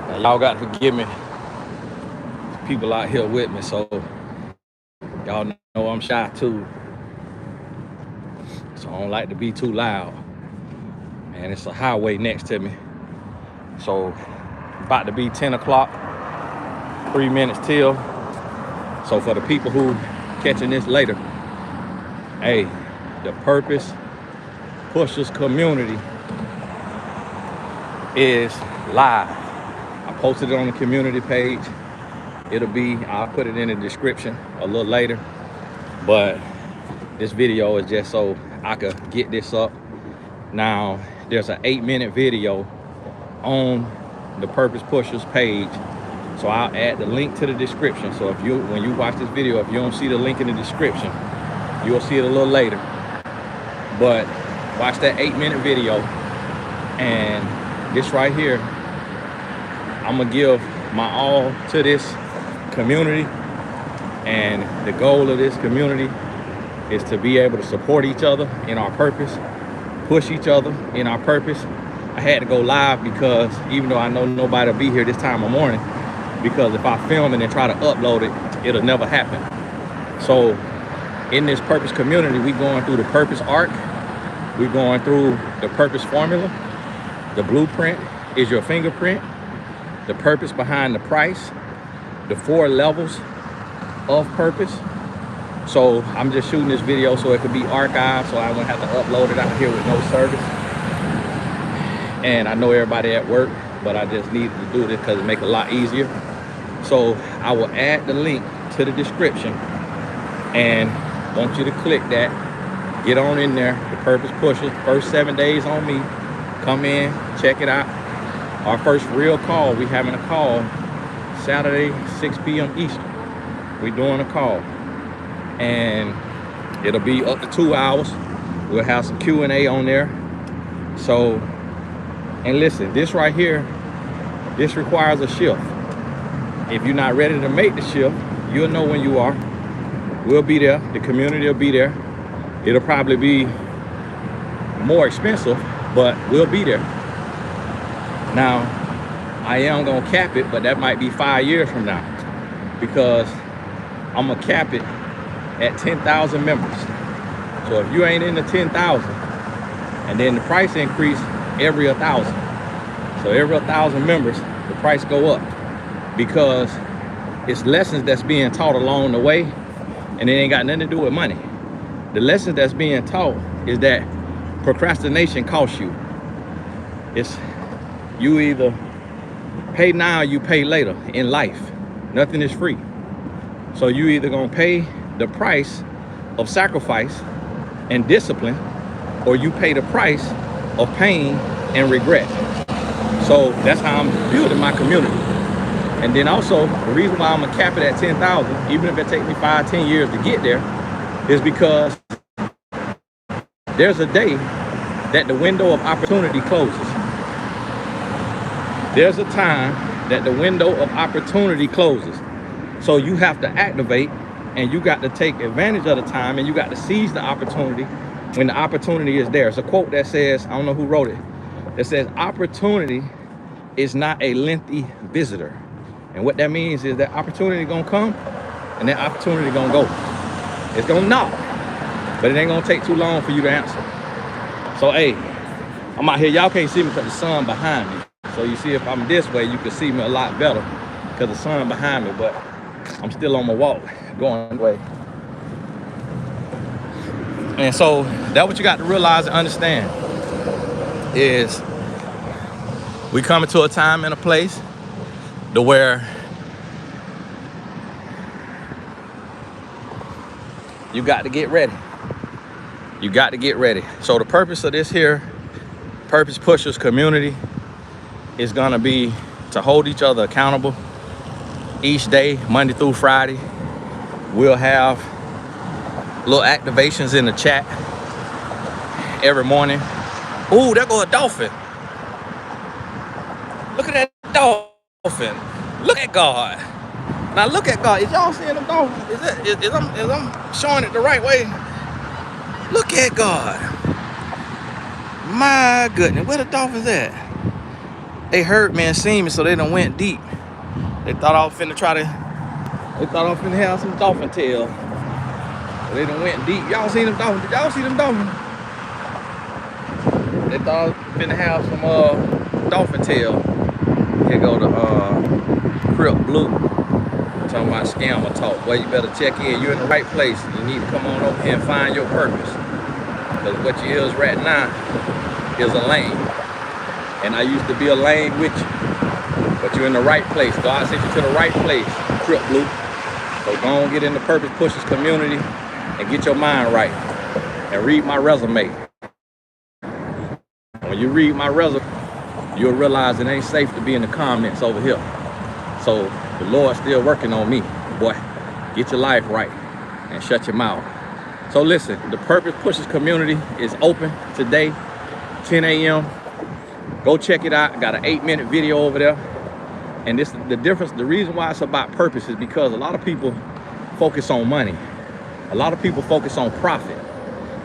Now, y'all got to forgive me. People out here with me, so y'all know I'm shy too. So I don't like to be too loud. And it's a highway next to me. So about to be 10 o'clock, 3 minutes till. So for the people who catching this later, hey, the Purpose Pushers community is live. I posted it on the community page. I'll put it in the description a little later. But this video is just so I could get this up. Now, there's an 8-minute video on the Purpose Pushers page. So I'll add the link to the description. So when you watch this video, if you don't see the link in the description, you'll see it a little later. But watch that 8-minute video. And this right here, I'm gonna give my all to this community. And the goal of this community is to be able to support each other in our purpose, push each other in our purpose. I had to go live because even though I know nobody will be here this time of morning, because if I film it and try to upload it, it'll never happen. So in this purpose community, we going through the purpose arc. We're going through the purpose formula. The blueprint is your fingerprint. The purpose behind the price. The 4 levels of purpose. So I'm just shooting this video so it could be archived, so I wouldn't have to upload it out here with no service. And I know everybody at work, but I just needed to do this because it makes it a lot easier. So I will add the link to the description and want you to click that. Get on in there. The Purpose Pushers, first 7 days on me. Come in, check it out. Our first real call, we having a call Saturday, 6 p.m. Eastern. We're doing a call. And it'll be up to 2 hours. We'll have some Q&A on there. So, and listen, this right here, this requires a shift. If you're not ready to make the shift, you'll know when you are. We'll be there. The community will be there. It'll probably be more expensive, but we'll be there. Now, I am gonna cap it, but that might be 5 years from now, because I'm gonna cap it at 10,000 members. So if you ain't in the 10,000, and then the price increase every 1,000. So every 1,000 members, the price go up, because it's lessons that's being taught along the way, and it ain't got nothing to do with money. The lesson that's being taught is that procrastination costs you. It's you either pay now or you pay later in life. Nothing is free. So you either gonna pay the price of sacrifice and discipline, or you pay the price of pain and regret. So that's how I'm building my community. And then also, the reason why I'm gonna cap it at 10,000, even if it takes me 5-10 years to get there, is because there's a day that the window of opportunity closes. There's a time that the window of opportunity closes. So you have to activate, and you got to take advantage of the time, and you got to seize the opportunity when the opportunity is there. It's a quote that says, I don't know who wrote it, that says, opportunity is not a lengthy visitor. And what that means is that opportunity gonna come, and that opportunity gonna go. It's gonna knock, but it ain't gonna take too long for you to answer. So hey, I'm out here, y'all can't see me because the sun behind me. So you see, if I'm this way, you can see me a lot better because the sun behind me, but I'm still on my walk going away. And so that's what you got to realize and understand is we coming to a time and a place to where you got to get ready. You got to get ready. So the purpose of this here Purpose Pushers community is gonna be to hold each other accountable each day, Monday through Friday. We'll have little activations in the chat every morning. Ooh, there goes a dolphin. Look at that dolphin. Look at God. Now look at God. Is y'all seeing the dolphin? Is I'm showing it the right way? Look at God. My goodness, where the dolphins at? They heard me and seen me, so they done went deep. They thought I was finna have some dolphin tail. So they done went deep. Y'all seen them dolphins? Did y'all see them dolphins? They thought I was finna have some dolphin tail. Here go the Crip Blue. Talking about scammer talk. Well, you better check in. You're in the right place. You need to come on over here and find your purpose. Because what you is right now is a lane. And I used to be a lane with you. But you're in the right place. God sent you to the right place, Crip Blue. So go on, get in the Purpose Pushers community and get your mind right. And read my resume. When you read my resume, you'll realize it ain't safe to be in the comments over here. So the Lord's still working on me. Boy, get your life right and shut your mouth. So listen, the Purpose Pushers community is open today, 10 a.m. Go check it out. I got an 8-minute video over there. And this the difference, the reason why it's about purpose is because a lot of people focus on money. A lot of people focus on profit.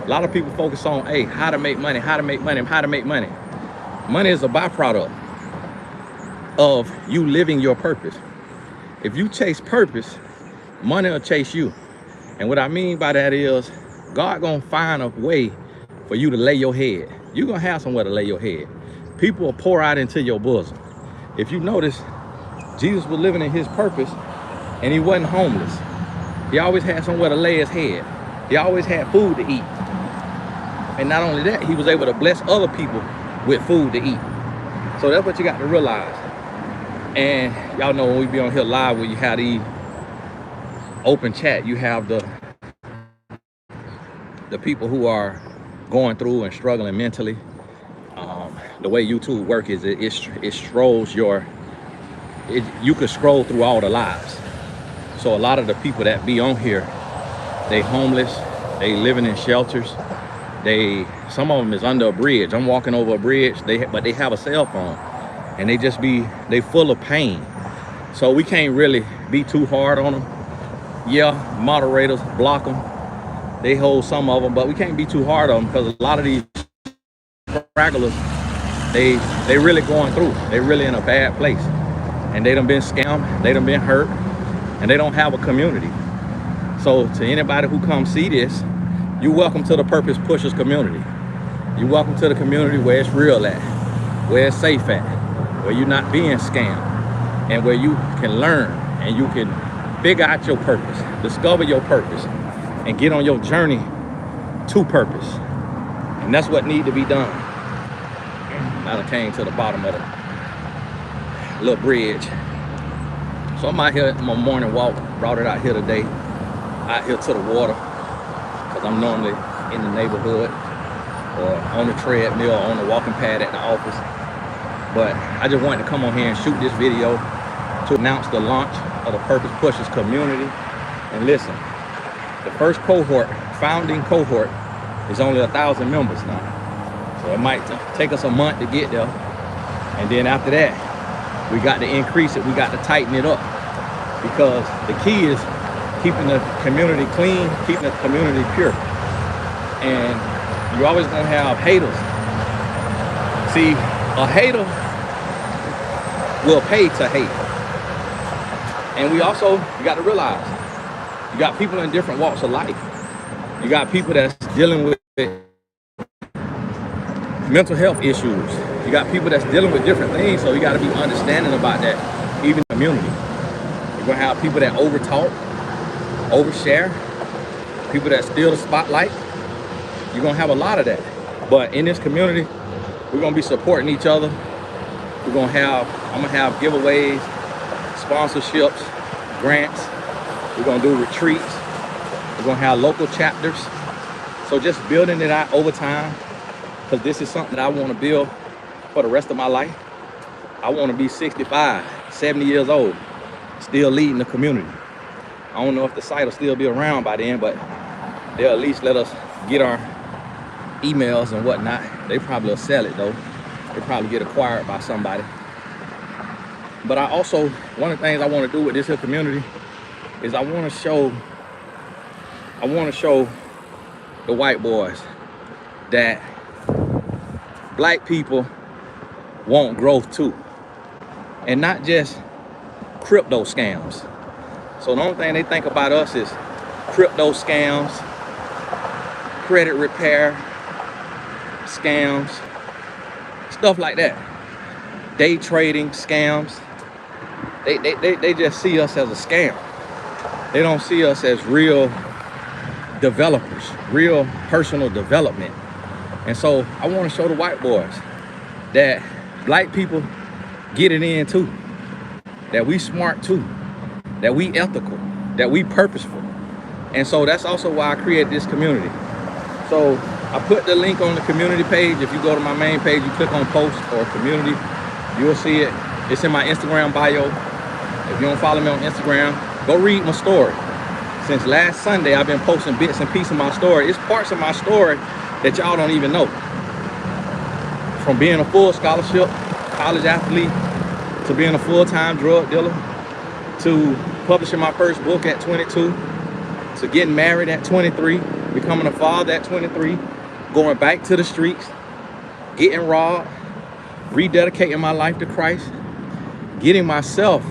A lot of people focus on, hey, how to make money, how to make money, how to make money. Money is a byproduct of you living your purpose. If you chase purpose, money will chase you. And what I mean by that is God gonna find a way for you to lay your head. You're gonna have somewhere to lay your head. People will pour out into your bosom. If you notice, Jesus was living in his purpose and he wasn't homeless. He always had somewhere to lay his head. He always had food to eat. And not only that, he was able to bless other people with food to eat. So that's what you got to realize. And y'all know when we be on here live, where you have the open chat, you have the people who are going through and struggling mentally. The way YouTube work is it strolls you could scroll through all the lives. So a lot of the people that be on here, they homeless, they living in shelters. Some of them is under a bridge. I'm walking over a bridge, but they have a cell phone, and they full of pain. So we can't really be too hard on them. Yeah, moderators block them. They hold some of them, but we can't be too hard on them because a lot of these stragglers, they really going through. They really in a bad place, and they done been scammed, they done been hurt, and they don't have a community. So to anybody who comes see this, you're welcome to the Purpose Pushers community. You're welcome to the community where it's real at, where it's safe at, where you're not being scammed, and where you can learn and you can figure out your purpose, discover your purpose, and get on your journey to purpose. And that's what needs to be done. I came to the bottom of the little bridge. So I'm out here in my morning walk, brought it out here today, out here to the water, because I'm normally in the neighborhood or on the treadmill or on the walking pad at the office. But I just wanted to come on here and shoot this video to announce the launch of the Purpose Pushers community. And listen, the first cohort, founding cohort, is only 1,000 members now. So it might take us a month to get there. And then after that, we got to increase it. We got to tighten it up, because the key is keeping the community clean, keeping the community pure. And you're always gonna have haters. See, a hater will pay to hate. And you got to realize, you got people in different walks of life. You got people that's dealing with mental health issues. You got people that's dealing with different things, so you got to be understanding about that, even community. You're gonna have people that overtalk, overshare, people that steal the spotlight. You're gonna have a lot of that. But in this community, we're gonna be supporting each other. I'm gonna have giveaways, sponsorships, grants. We're gonna do retreats. We're gonna have local chapters. So just building it out over time, because this is something that I want to build for the rest of my life. I want to be 65, 70 years old, still leading the community. I don't know if the site will still be around by then, but they'll at least let us get our emails and whatnot. They probably will sell it though. They probably get acquired by somebody. But one of the things I want to do with this here community is I want to show the white boys that black people want growth too. and not just crypto scams. So the only thing they think about us is crypto scams, credit repair scams, stuff like that. Day trading scams. They just see us as a scam. They don't see us as real developers, real personal development. And so I want to show the white boys that black people get it in too, that we smart too, that we ethical, that we purposeful. And so that's also why I created this community. So I put the link on the community page. If you go to my main page, you click on post or community, you'll see it. It's in my Instagram bio. If you don't follow me on Instagram, go read my story. Since last Sunday, I've been posting bits and pieces of my story. It's parts of my story that y'all don't even know. From being a full scholarship college athlete, to being a full-time drug dealer, to publishing my first book at 22, to getting married at 23, becoming a father at 23, going back to the streets, getting robbed, rededicating my life to Christ, getting myself,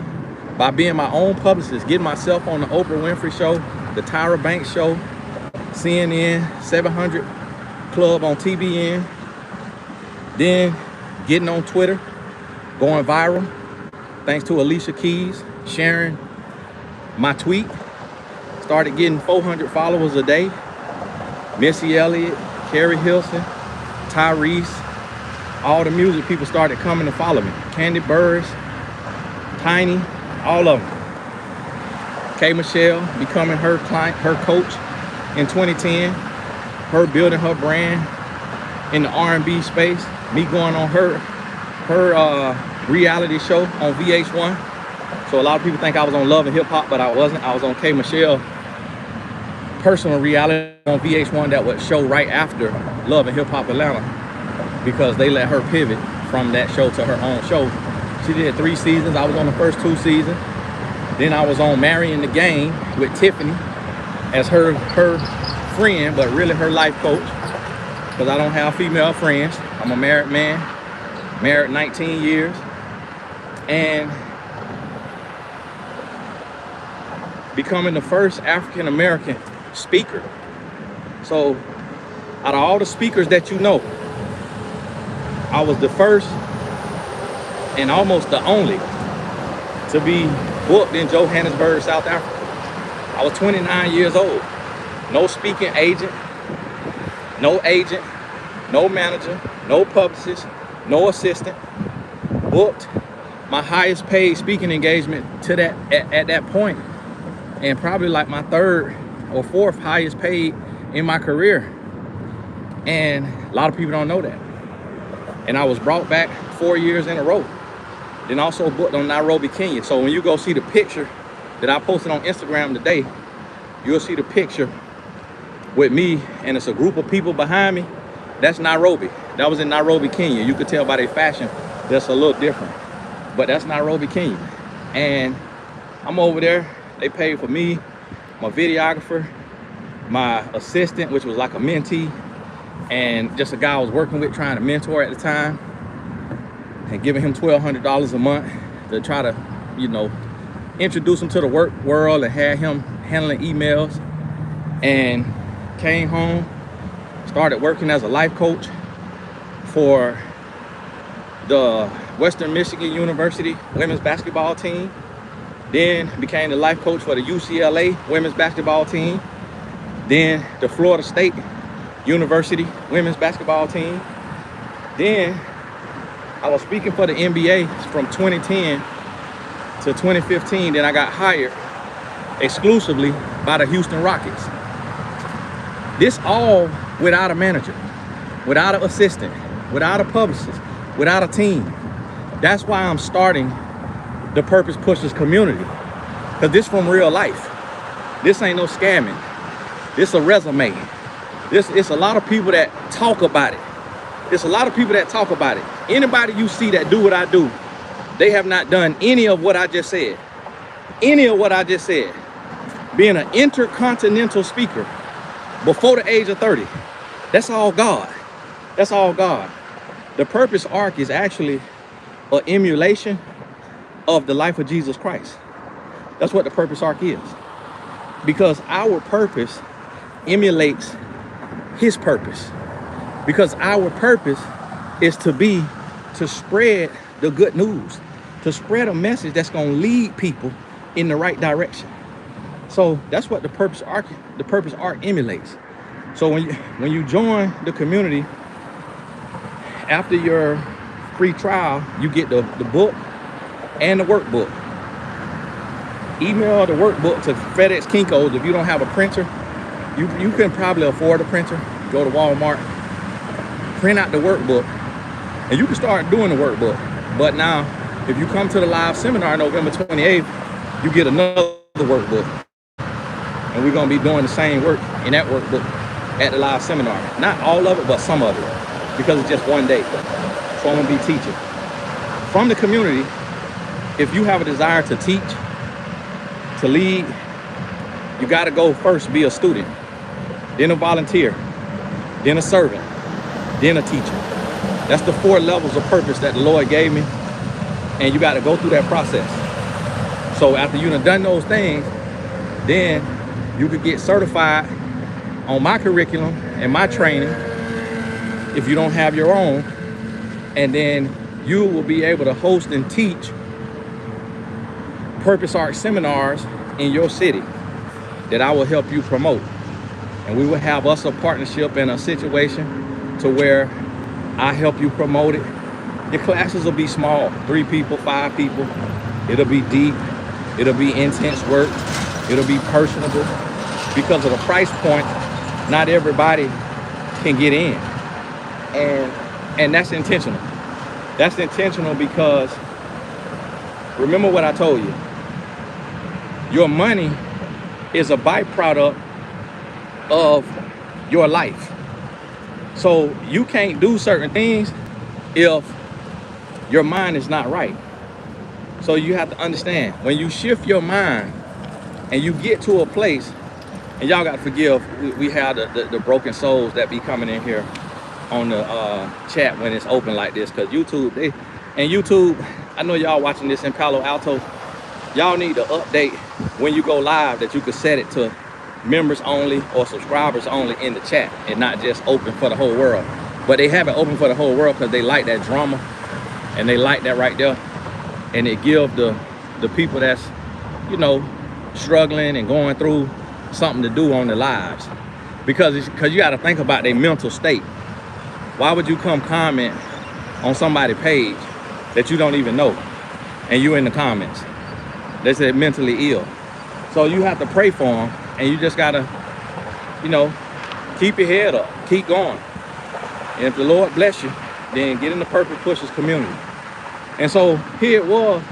by being my own publicist, getting myself on the Oprah Winfrey Show, the Tyra Banks Show, CNN, 700 Club on TBN, then getting on Twitter, going viral, thanks to Alicia Keys sharing my tweet. Started getting 400 followers a day. Missy Elliott, Carrie Hilson, Tyrese, all the music people started coming to follow me. Candy Burris, Tiny, all of them. K. Michelle becoming her client, her coach in 2010. Her building her brand in the R&B space. Me going on her reality show on VH1. So a lot of people think I was on Love and Hip Hop, but I wasn't. I was on K. Michelle personal reality on VH1 that would show right after Love and Hip Hop Atlanta, because they let her pivot from that show to her own show. She did 3 seasons. I was on the first 2 seasons. Then I was on Marrying the Game with Tiffany as her friend, but really her life coach, because I don't have female friends. I'm a married man, married 19 years, and becoming the first African-American speaker. So out of all the speakers that you know, I was the first and almost the only to be booked in Johannesburg, South Africa. I was 29 years old. No speaking agent, no manager, no publicist, no assistant. Booked my highest paid speaking engagement to that at that point, and probably like my 3rd or 4th highest paid in my career. And a lot of people don't know that. And I was brought back 4 years in a row. Then also booked on Nairobi, Kenya. So when you go see the picture that I posted on Instagram today, you'll see the picture with me, and it's a group of people behind me. That's Nairobi. That was in Nairobi, Kenya. You could tell by their fashion that's a little different, but that's Nairobi, Kenya. And I'm over there. They paid for me, my videographer, my assistant, which was like a mentee, and just a guy I was working with trying to mentor at the time, and giving him $1,200 a month to try to, you know, introduce him to the work world, and had him handling emails. And came home, started working as a life coach for the Western Michigan University women's basketball team. Then became the life coach for the UCLA women's basketball team. Then the Florida State University women's basketball team. Then I was speaking for the NBA from 2010 to 2015. Then I got hired exclusively by the Houston Rockets. This all without a manager, without an assistant, without a publicist, without a team. That's why I'm starting the Purpose Pushers community, because this from real life. This ain't no scamming. This a resume. It's a lot of people that talk about it. It's a lot of people that talk about it. Anybody you see that do what I do, they have not done any of what I just said. Any of what I just said. Being an intercontinental speaker before the age of 30. That's all God. That's all God. The Purpose Arc is actually an emulation of the life of Jesus Christ. That's what the purpose arc is. Because our purpose emulates his purpose. Because our purpose is to spread the good news, to spread a message that's going to lead people in the right direction. So that's what the purpose arc emulates. So when you join the community, after your free trial, you get the book and the workbook. Email the workbook to FedEx Kinko's. If you don't have a printer, you can probably afford a printer. Go to Walmart, print out the workbook, and you can start doing the workbook. But now, if you come to the live seminar November 28th, you get another workbook. And we're gonna be doing the same work in that workbook at the live seminar. Not all of it, but some of it, because it's just one day. So I'm gonna be teaching. From the community, if you have a desire to teach, to lead, you gotta go first be a student, then a volunteer, then a servant, then a teacher. That's the 4 levels of purpose that the Lord gave me, and you gotta go through that process. So after you've done those things, then you could get certified on my curriculum and my training if you don't have your own, and then you will be able to host and teach Purpose Arc seminars in your city that I will help you promote. And we will have us a partnership and a situation to where I help you promote it. Your classes will be small, 3 people, 5 people. It'll be deep, it'll be intense work, it'll be personable. Because of the price point, not everybody can get in. And that's intentional. That's intentional because remember what I told you. Your money is a byproduct of your life. So you can't do certain things if your mind is not right. So you have to understand, when you shift your mind and you get to a place, and y'all got to forgive, we have the broken souls that be coming in here on the chat when it's open like this, because YouTube, I know y'all watching this in Palo Alto, y'all need to update when you go live that you could set it to members only or subscribers only in the chat and not just open for the whole world. But they have it open for the whole world because they like that drama and they like that right there, and it give the people that's, you know, struggling and going through something to do on their lives, because you got to think about their mental state. Why would you come comment on somebody's page that you don't even know and you in the comments? They said mentally ill. So you have to pray for them, and you just gotta, you know, keep your head up, keep going. And if the Lord bless you, then get in the Purpose Pushers community. And so here it was,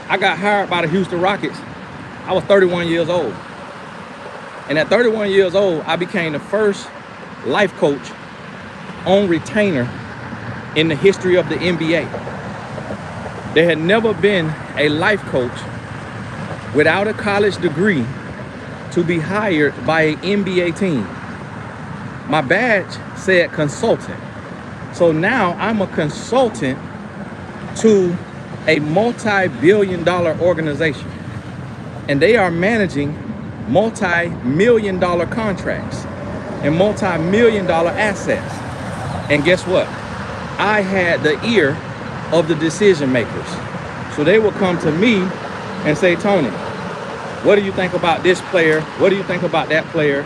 I got hired by the Houston Rockets. I was 31 years old. And at 31 years old, I became the first life coach on retainer in the history of the NBA. There had never been a life coach without a college degree to be hired by an NBA team. My badge said consultant. So now I'm a consultant to a multi-billion-dollar organization, and they are managing multi-million-dollar contracts and multi-million-dollar assets. And guess what? I had the ear of the decision makers. So they will come to me and say, Tony, what do you think about this player? What do you think about that player?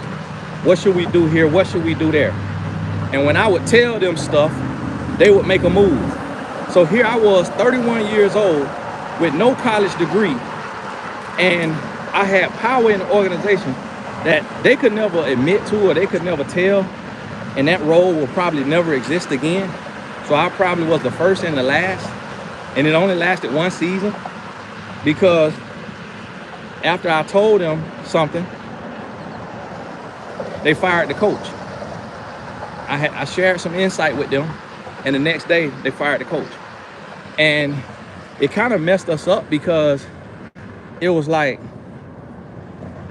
What should we do here? What should we do there? And when I would tell them stuff, they would make a move. So here I was, 31 years old with no college degree, and I had power in the organization that they could never admit to, or they could never tell, and that role will probably never exist again. So I probably was the first and the last, and it only lasted 1 season, because after I told them something, they fired the coach. I shared some insight with them, and the next day they fired the coach. And it kind of messed us up, because it was like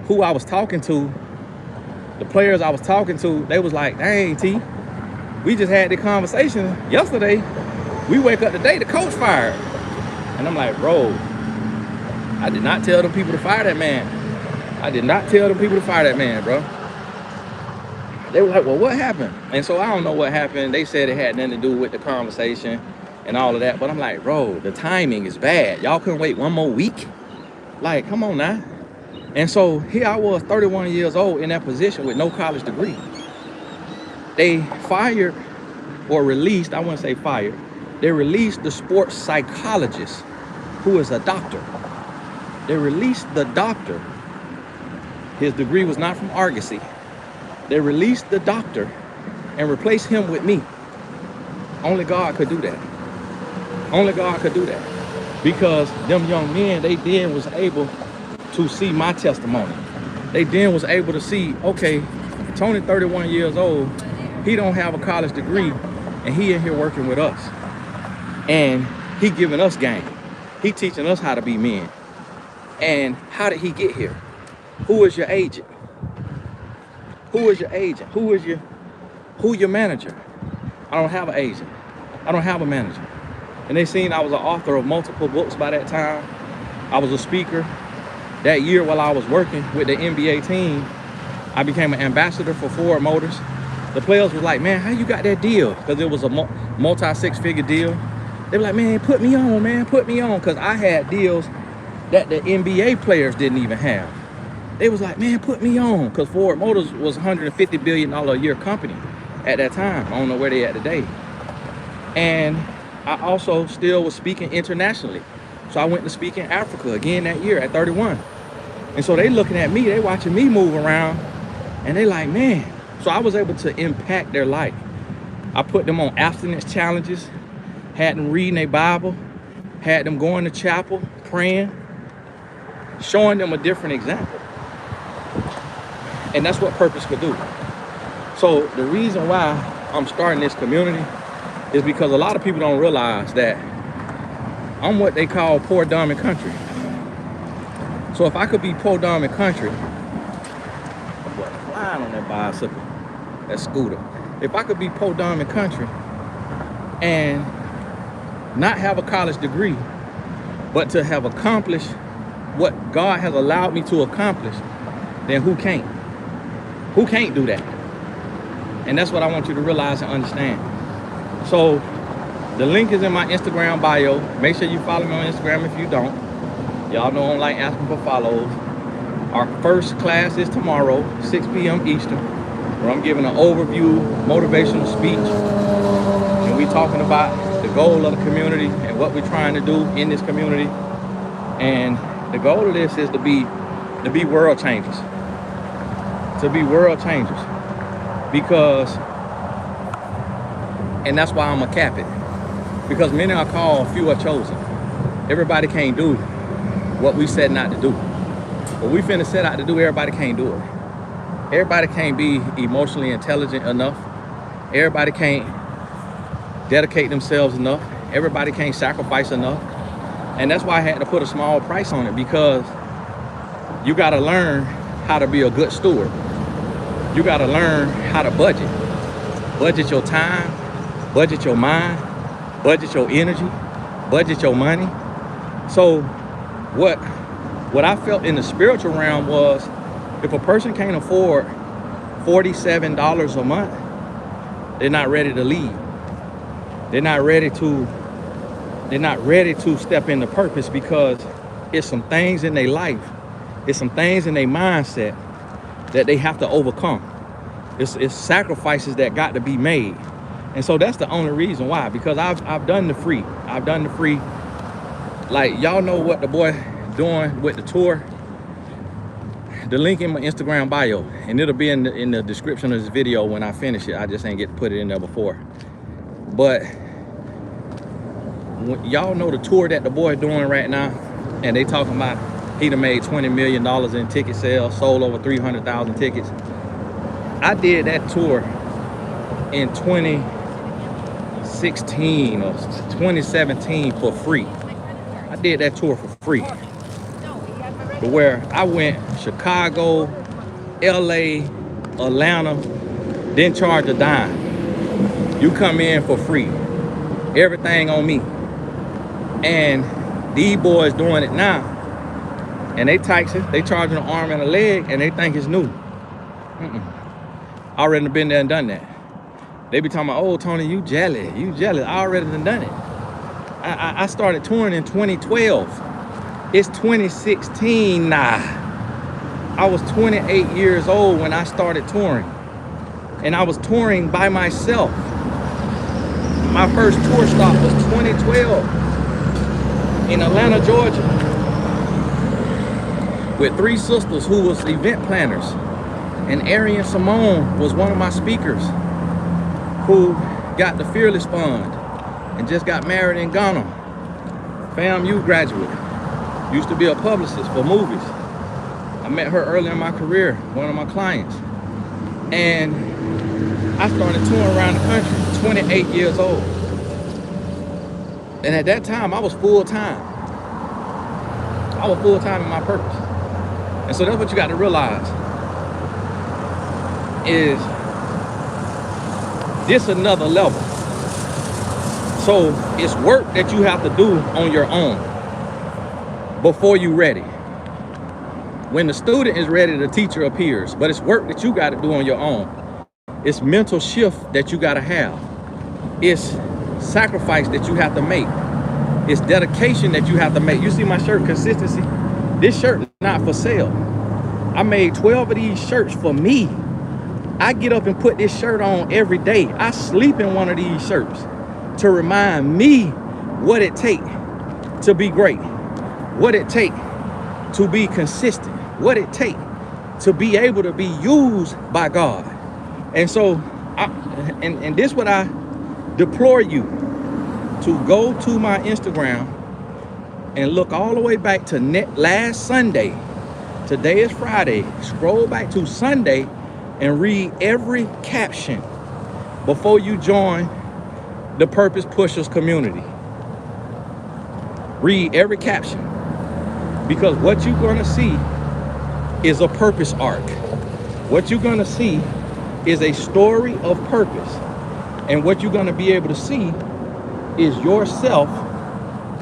who I was talking to, the players I was talking to, they was like, dang, T, we just had the conversation yesterday. We wake up today, the coach fired. And And I'm like, bro, I did not tell them people to fire that man. I did not tell them people to fire that man, bro. They were like, well, what happened? And so I don't know what happened. They said it had nothing to do with the conversation and all of that. But I'm like, bro, the timing is bad. Y'all couldn't wait one more week? Like, come on now. And so here I was, 31 years old, in that position with no college degree. They fired or released, I wouldn't say fired, they released the sports psychologist who is a doctor. They released the doctor. His degree was not from Argosy. They released the doctor and replaced him with me. Only God could do that. Only God could do that. Because them young men, they then was able to see my testimony. They then was able to see, okay, Tony, 31 years old, he don't have a college degree, and he in here working with us. And he giving us game. He teaching us how to be men. And how did he get here? Who is your agent? Who is your agent? Who your manager? I don't have an agent. I don't have a manager. And they seen I was an author of multiple books by that time. I was a speaker. That year while I was working with the NBA team, I became an ambassador for Ford Motors. The players was like, man, how you got that deal? Because it was a multi-six-figure deal. They were like, man, put me on, man, put me on. Because I had deals that the NBA players didn't even have. They was like, man, put me on. Because Ford Motors was $150 billion a year company at that time. I don't know where they at today. And I also still was speaking internationally. So I went to speak in Africa again that year at 31. And so they looking at me, they watching me move around, and they like, man. So I was able to impact their life. I put them on abstinence challenges, had them reading their Bible, had them going to chapel, praying, showing them a different example. And that's what purpose could do. So the reason why I'm starting this community is because a lot of people don't realize that I'm what they call poor, dumb, and country. So if I could be poor, dumb, and country, flying on that bicycle, that scooter. If I could be poor, dumb, and country and not have a college degree, but to have accomplished what God has allowed me to accomplish, then who can't? Who can't do that? And that's what I want you to realize and understand. So the link is in my Instagram bio. Make sure you follow me on Instagram if you don't. Y'all know I don't like asking for follows. Our first class is tomorrow, 6 p.m. Eastern, where I'm giving an overview, motivational speech. And we talking about the goal of the community and what we're trying to do in this community. And the goal of this is to be world changers. To be world changers. Because, and that's why I'm gonna cap it. Because many are called, few are chosen. Everybody can't do what we set not to do. What we finna set out to do, everybody can't do it. Everybody can't be emotionally intelligent enough. Everybody can't dedicate themselves enough. Everybody can't sacrifice enough. And that's why I had to put a small price on it, because you gotta learn how to be a good steward. You gotta learn how to budget. Budget your time, budget your mind, budget your energy, budget your money. So what I felt in the spiritual realm was, if a person can't afford $47 a month, they're not ready to lead. They're not ready to step into purpose, because it's some things in their life, it's some things in their mindset that they have to overcome. It's sacrifices that got to be made. And so that's the only reason why, because I've done the free. I've done the free. Like, y'all know what the boy doing with the tour. The link in my Instagram bio, and it'll be in the description of this video when I finish it. I just ain't get to put it in there before. But y'all know the tour that the boy doing right now, and they talking about he done made $20 million in ticket sales, sold over 300,000 tickets. I did that tour in 2016 or 2017 for free. I did that tour for free. But where I went Chicago, LA, Atlanta, didn't charge a dime. You come in for free. Everything on me. And These boys doing it now, and they taxing, they charging an arm and a leg, and they think it's new. I already been there and done that. They be talking about, oh, Tony, you jealous. I already done it. I started touring in 2012. It's 2016 now. I was 28 years old when I started touring. And I was touring by myself. My first tour stop was 2012 in Atlanta, Georgia, with 3 sisters who was event planners. And Arian Simone was one of my speakers who got the Fearless Fund and just got married in Ghana. FAMU graduate. Used to be a publicist for movies. I met her early in my career, one of my clients. And I started touring around the country, 28 years old. And at that time, I was full-time. I was full-time in my purpose. And so that's what you got to realize is this another level. So it's work that you have to do on your own before you're ready. When the student is ready, the teacher appears, but it's work that you got to do on your own. It's mental shift that you got to have. It's sacrifice that you have to make. It's dedication that you have to make. You see my shirt, Consistency? This shirt is not for sale. I made 12 of these shirts for me. I get up and put this shirt on every day. I sleep in one of these shirts to remind me what it takes to be great, what it takes to be consistent, what it takes to be able to be used by God. And so, and this what I deplore you to go to my Instagram and look all the way back to last Sunday. Today is Friday. Scroll back to Sunday and read every caption before you join the Purpose Pushers community. Read every caption, because what you're gonna see is a purpose arc. What you're gonna see is a story of purpose. And what you're gonna be able to see is yourself.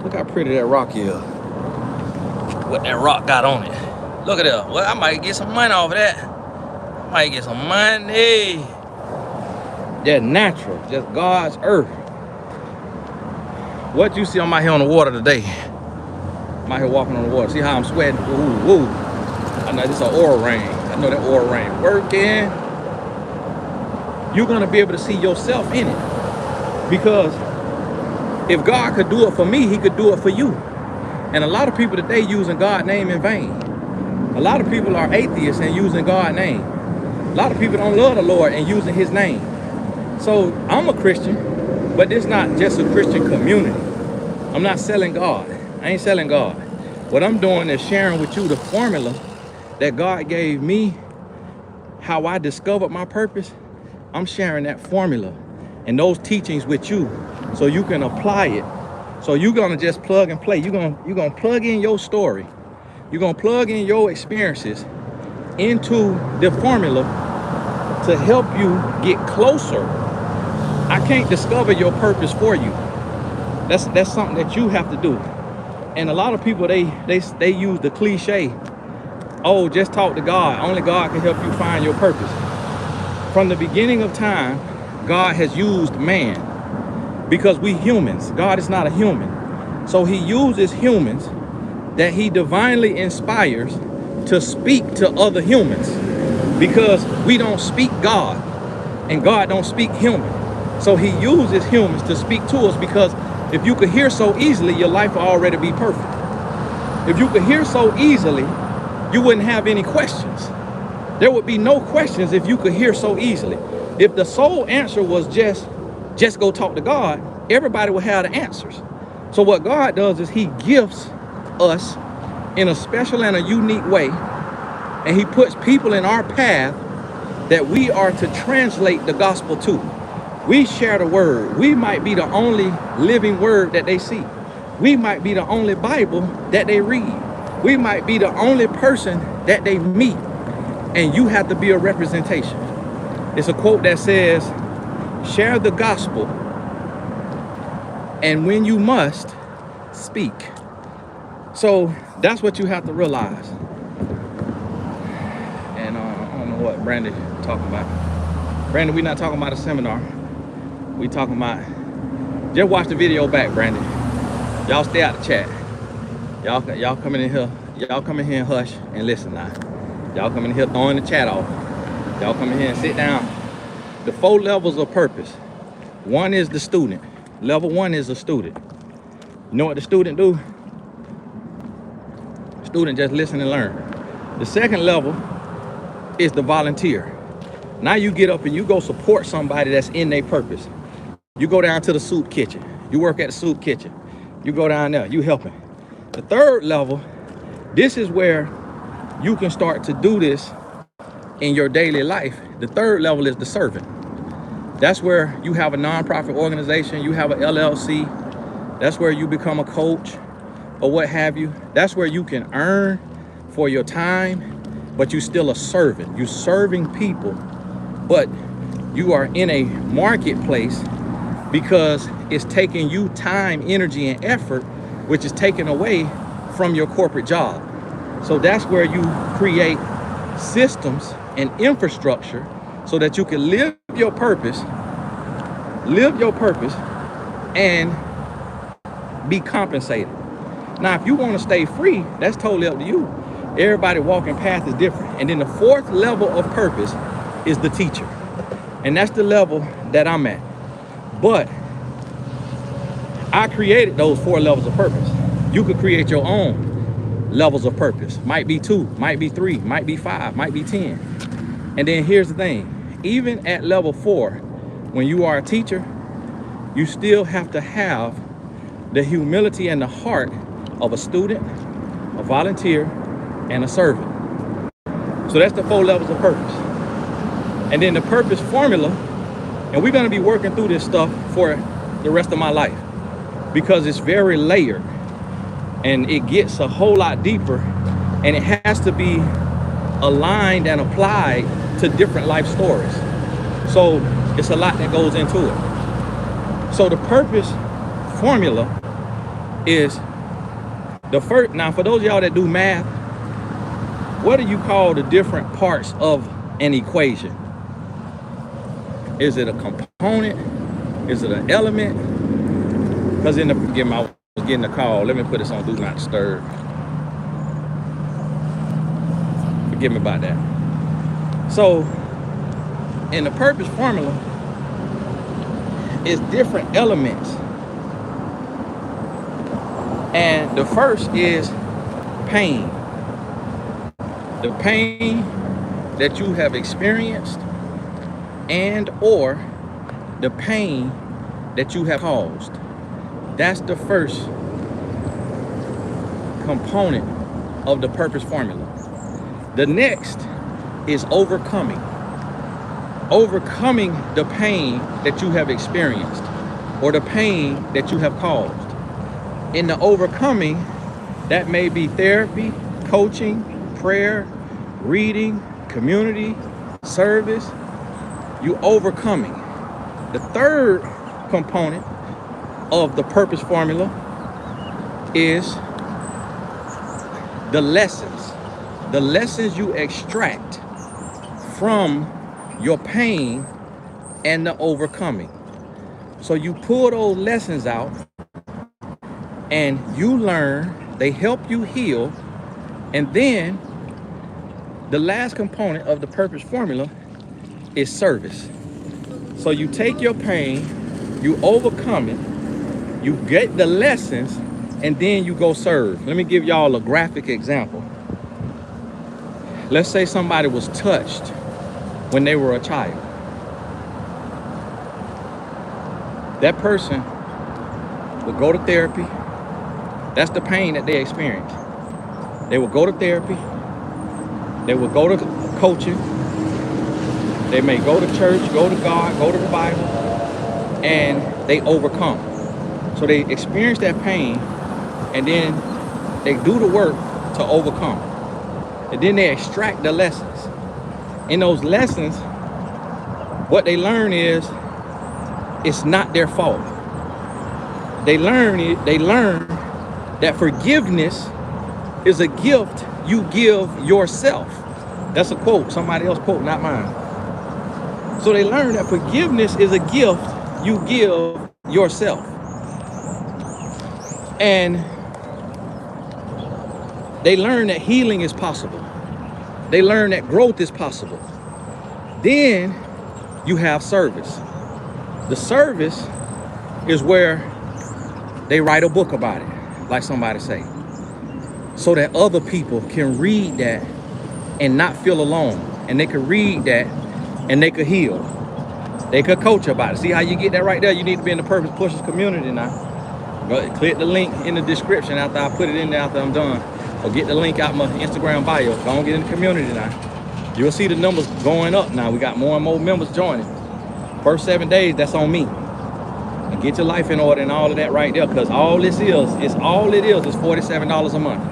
Look how pretty that rock is. What that rock got on it. Look at that. Well, I might get some money off of that. I might get some money. Just natural, just God's earth. What you see on my hair on the water today? I'm out here walking on the water. See how I'm sweating? Ooh, ooh. I know this is an aura rain. I know that aura rain working. You're gonna be able to see yourself in it. Because if God could do it for me, he could do it for you. And a lot of people today using God's name in vain. A lot of people are atheists and using God's name. A lot of people don't love the Lord and using his name. So I'm a Christian, but it's not just a Christian community. I'm not selling God. I ain't selling God. What I'm doing is sharing with you the formula that God gave me, how I discovered my purpose. I'm sharing that formula and those teachings with you so you can apply it. So you're gonna just plug and play. You're gonna plug in your story. You're gonna plug in your experiences into the formula to help you get closer. I can't discover your purpose for you. That's something that you have to do. And a lot of people, they use the cliche, oh, just talk to God. Only God can help you find your purpose. From the beginning of time, God has used man because we humans. God is not a human. So he uses humans that he divinely inspires to speak to other humans, because we don't speak God and God don't speak human. So he uses humans to speak to us, because if you could hear so easily, your life will already be perfect. If you could hear so easily, you wouldn't have any questions. There would be no questions if you could hear so easily. If the sole answer was just go talk to God, everybody would have the answers. So what God does is he gifts us in a special and a unique way, and he puts people in our path that we are to translate the gospel to. We share the word. We might be the only living word that they see. We might be the only Bible that they read. We might be the only person that they meet. And you have to be a representation. It's a quote that says, share the gospel, and when you must, speak. So that's what you have to realize. And I don't know what Brandon talking about. Brandon, we're not talking about a seminar. We talking about, just watch the video back, Brandon. Y'all stay out the chat. Y'all coming in here. Y'all come in here and hush and listen now. Y'all come in here throwing the chat off. Y'all come in here and sit down. The 4 levels of purpose. 1 is the student. Level 1 is a student. You know what the student do? Student just listen and learn. The 2nd level is the volunteer. Now you get up and you go support somebody that's in their purpose. You go down to the soup kitchen. You work at the soup kitchen. You go down there, you helping. The 3rd level, this is where you can start to do this in your daily life. The 3rd level is the servant. That's where you have a nonprofit organization, you have an LLC. That's where you become a coach or what have you. That's where you can earn for your time, but you're still a servant. You're serving people, but you are in a marketplace because it's taking you time, energy, and effort, which is taken away from your corporate job. So that's where you create systems and infrastructure so that you can live your purpose and be compensated. Now, if you want to stay free, that's totally up to you. Everybody walking path is different. And then the 4th level of purpose is the teacher. And that's the level that I'm at. But I created those 4 levels of purpose. You could create your own levels of purpose. Might be 2, might be 3, might be 5, might be 10. And then here's the thing. Even at level 4, when you are a teacher, you still have to have the humility and the heart of a student, a volunteer, and a servant. So that's the 4 levels of purpose. And then the purpose formula, and we're going to be working through this stuff for the rest of my life because it's very layered and it gets a whole lot deeper, and it has to be aligned and applied to different life stories. So it's a lot that goes into it. So the purpose formula is the first. Now, for those of y'all that do math, what do you call the different parts of an equation? Is it a component? Is it an element? Because I was getting a call. Let me put this on Do Not Disturb. Forgive me about that. So in the purpose formula, it's different elements. And the first is pain. The pain that you have experienced and or the pain that you have caused. That's the first component of the purpose formula. The next is overcoming. Overcoming the pain that you have experienced or the pain that you have caused. In the overcoming, that may be therapy, coaching, prayer, reading, community, service. You overcoming. The third component of the purpose formula is the lessons. The lessons you extract from your pain and the overcoming. So you pull those lessons out and you learn, they help you heal. And then the last component of the purpose formula is service. So you take your pain, you overcome it, you get the lessons, and then you go serve. Let me give y'all a graphic example. Let's say somebody was touched when they were a child. That person would go to therapy. That's the pain that they experience. They would go to therapy. They would go to coaching. They may go to church, go to God, go to the Bible, and they overcome. So they experience that pain, and then they do the work to overcome. And then they extract the lessons. In those lessons, what they learn is it's not their fault. They learn that forgiveness is a gift you give yourself. That's a quote, somebody else quote, not mine. So they learn that forgiveness is a gift you give yourself. And they learn that healing is possible. They learn that growth is possible. Then you have service. The service is where they write a book about it, like somebody say, so that other people can read that and not feel alone. And they can read that and they could heal. They could coach about it. See how you get that right there? You need to be in the Purpose Pushers community now. Go click the link in the description after I put it in there after I'm done. Or get the link out my Instagram bio. Don't get in the community now. You'll see the numbers going up now. We got more and more members joining. First 7 days, that's on me. And get your life in order and all of that right there, because all this is $47 a month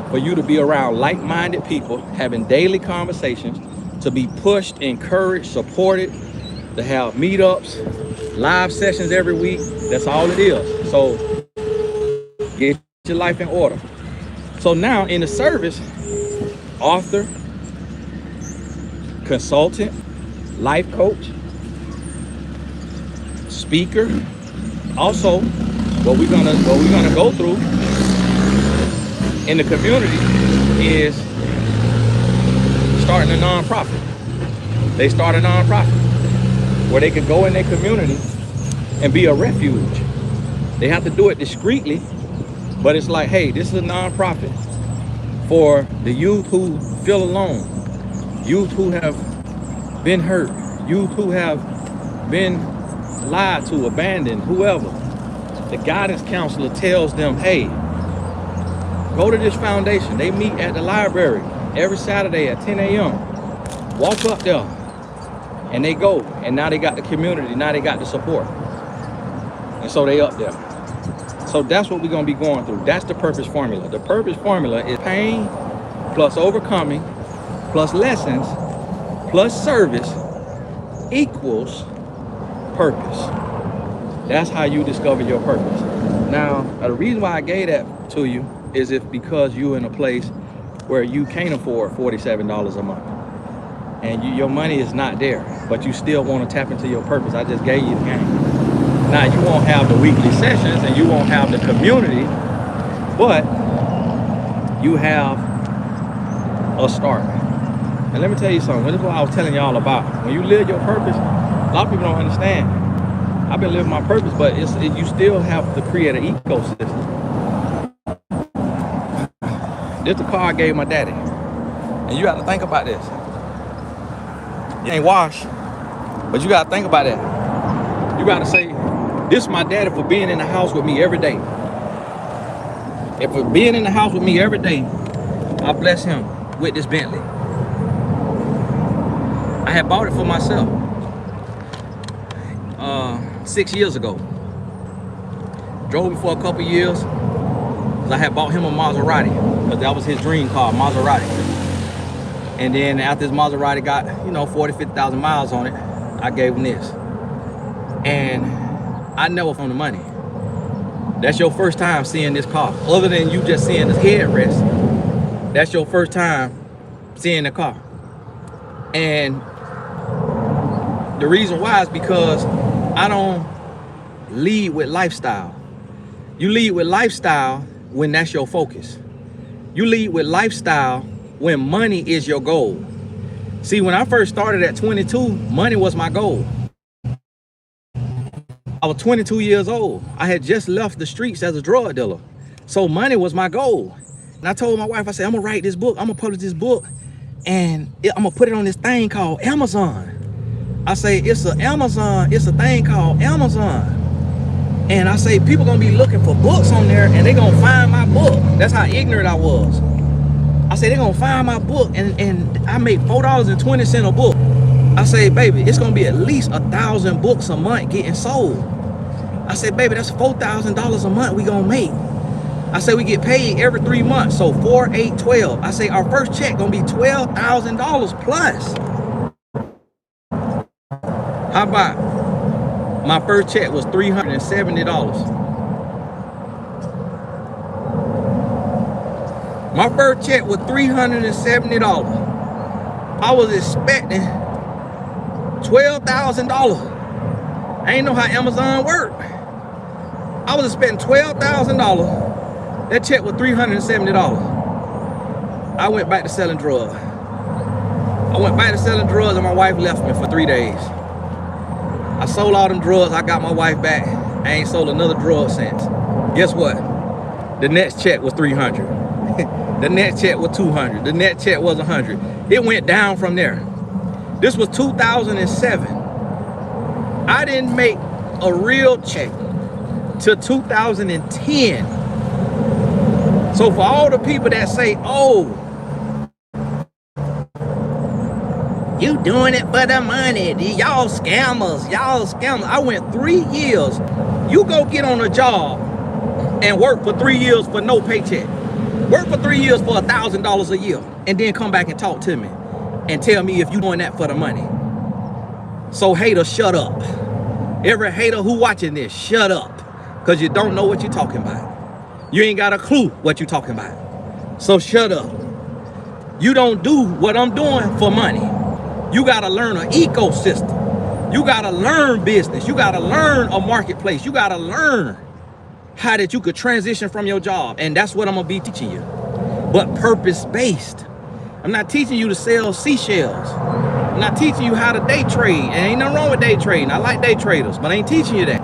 for you to be around like-minded people, having daily conversations, to be pushed, encouraged, supported, to have meetups, live sessions every week. That's all it is. So get your life in order. So now in the service, author, consultant, life coach, speaker. Also, what we're gonna go through in the community is starting a nonprofit. They start a nonprofit where they could go in their community and be a refuge. They have to do it discreetly, but it's like, hey, this is a nonprofit for the youth who feel alone, youth who have been hurt, youth who have been lied to, abandoned, whoever. The guidance counselor tells them, hey, go to this foundation. They meet at the library every Saturday at 10 a.m. Walk up there and they go. And now they got the community. Now they got the support. And so they up there. So that's what we're going to be going through. That's the purpose formula. The purpose formula is pain plus overcoming plus lessons plus service equals purpose. That's how you discover your purpose. Now, the reason why I gave that to you is because you're in a place where you can't afford $47 a month. And your money is not there, but you still want to tap into your purpose. I just gave you the game. Now, you won't have the weekly sessions and you won't have the community, but you have a start. And let me tell you something. This is what I was telling y'all about. When you live your purpose, a lot of people don't understand. I've been living my purpose, but you still have to create an ecosystem. This is the car I gave my daddy. And you got to think about this. It ain't washed, but you got to think about that. You got to say, this is my daddy for being in the house with me every day. And for being in the house with me every day, I bless him with this Bentley. I had bought it for myself 6 years ago. Drove it for a couple years. I had bought him a Maserati because that was his dream car, Maserati. And then after his Maserati got, 40, 50,000 miles on it, I gave him this. And I never found the money. That's your first time seeing this car. Other than you just seeing the headrest, that's your first time seeing the car. And the reason why is because I don't lead with lifestyle. You lead with lifestyle when that's your focus. You lead with lifestyle when money is your goal. See, when I first started at 22, money was my goal. I was 22 years old. I had just left the streets as a drug dealer. So money was my goal. And I told my wife, I said, I'm gonna write this book. I'm gonna publish this book. And I'm gonna put it on this thing called Amazon. I say, it's a thing called Amazon. And I say, people gonna be looking for books on there and they gonna find my book. That's how ignorant I was. I say, they gonna find my book and I make $4.20 a book. I say, baby, it's gonna be at least 1,000 books a month getting sold. I said, baby, that's $4,000 a month we gonna make. I say, we get paid every 3 months, so 4, 8, 12. I say, our first check gonna be $12,000 plus. How about my first check was $370. My first check was $370. I was expecting $12,000. I ain't know how Amazon worked. I was expecting $12,000. That check was $370. I went back to selling drugs. And my wife left me for 3 days. I sold all them drugs. I got my wife back. I ain't sold another drug since. Guess what? The next check was $300. The next check was $200. The next check was $100. It went down from there. This was 2007. I didn't make a real check till 2010. So for all the people that say, oh, you doing it for the money, y'all scammers, I went 3 years. You go get on a job and work for 3 years for no paycheck. Work for 3 years for $1,000 a year, and then come back and talk to me and tell me if you doing that for the money. So hater, shut up. Every hater who watching this, shut up, because you don't know what you're talking about. You ain't got a clue what you're talking about. So shut up. You don't do what I'm doing for money. You gotta learn an ecosystem. You gotta learn business. You gotta learn a marketplace. You gotta learn how that you could transition from your job. And that's what I'm gonna be teaching you. But purpose-based. I'm not teaching you to sell seashells. I'm not teaching you how to day trade. And ain't nothing wrong with day trading. I like day traders, but I ain't teaching you that.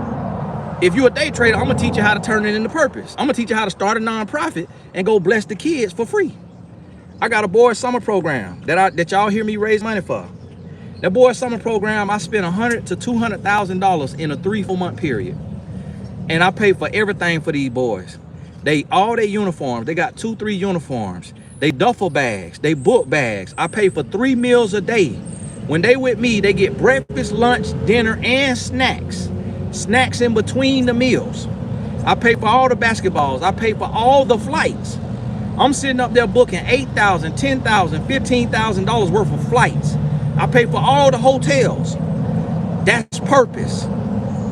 If you're a day trader, I'm gonna teach you how to turn it into purpose. I'm gonna teach you how to start a nonprofit and go bless the kids for free. I got a boys summer program that y'all hear me raise money for. That boys summer program, I spent $100,000 to $200,000 in a 3-4 month period. And I pay for everything for these boys. All their uniforms, they got 2-3 uniforms. They duffel bags, they book bags. I pay for 3 meals a day. When they with me, they get breakfast, lunch, dinner, and snacks. Snacks in between the meals. I pay for all the basketballs. I pay for all the flights. I'm sitting up there booking $8,000, $10,000, $15,000 worth of flights. I pay for all the hotels. That's purpose.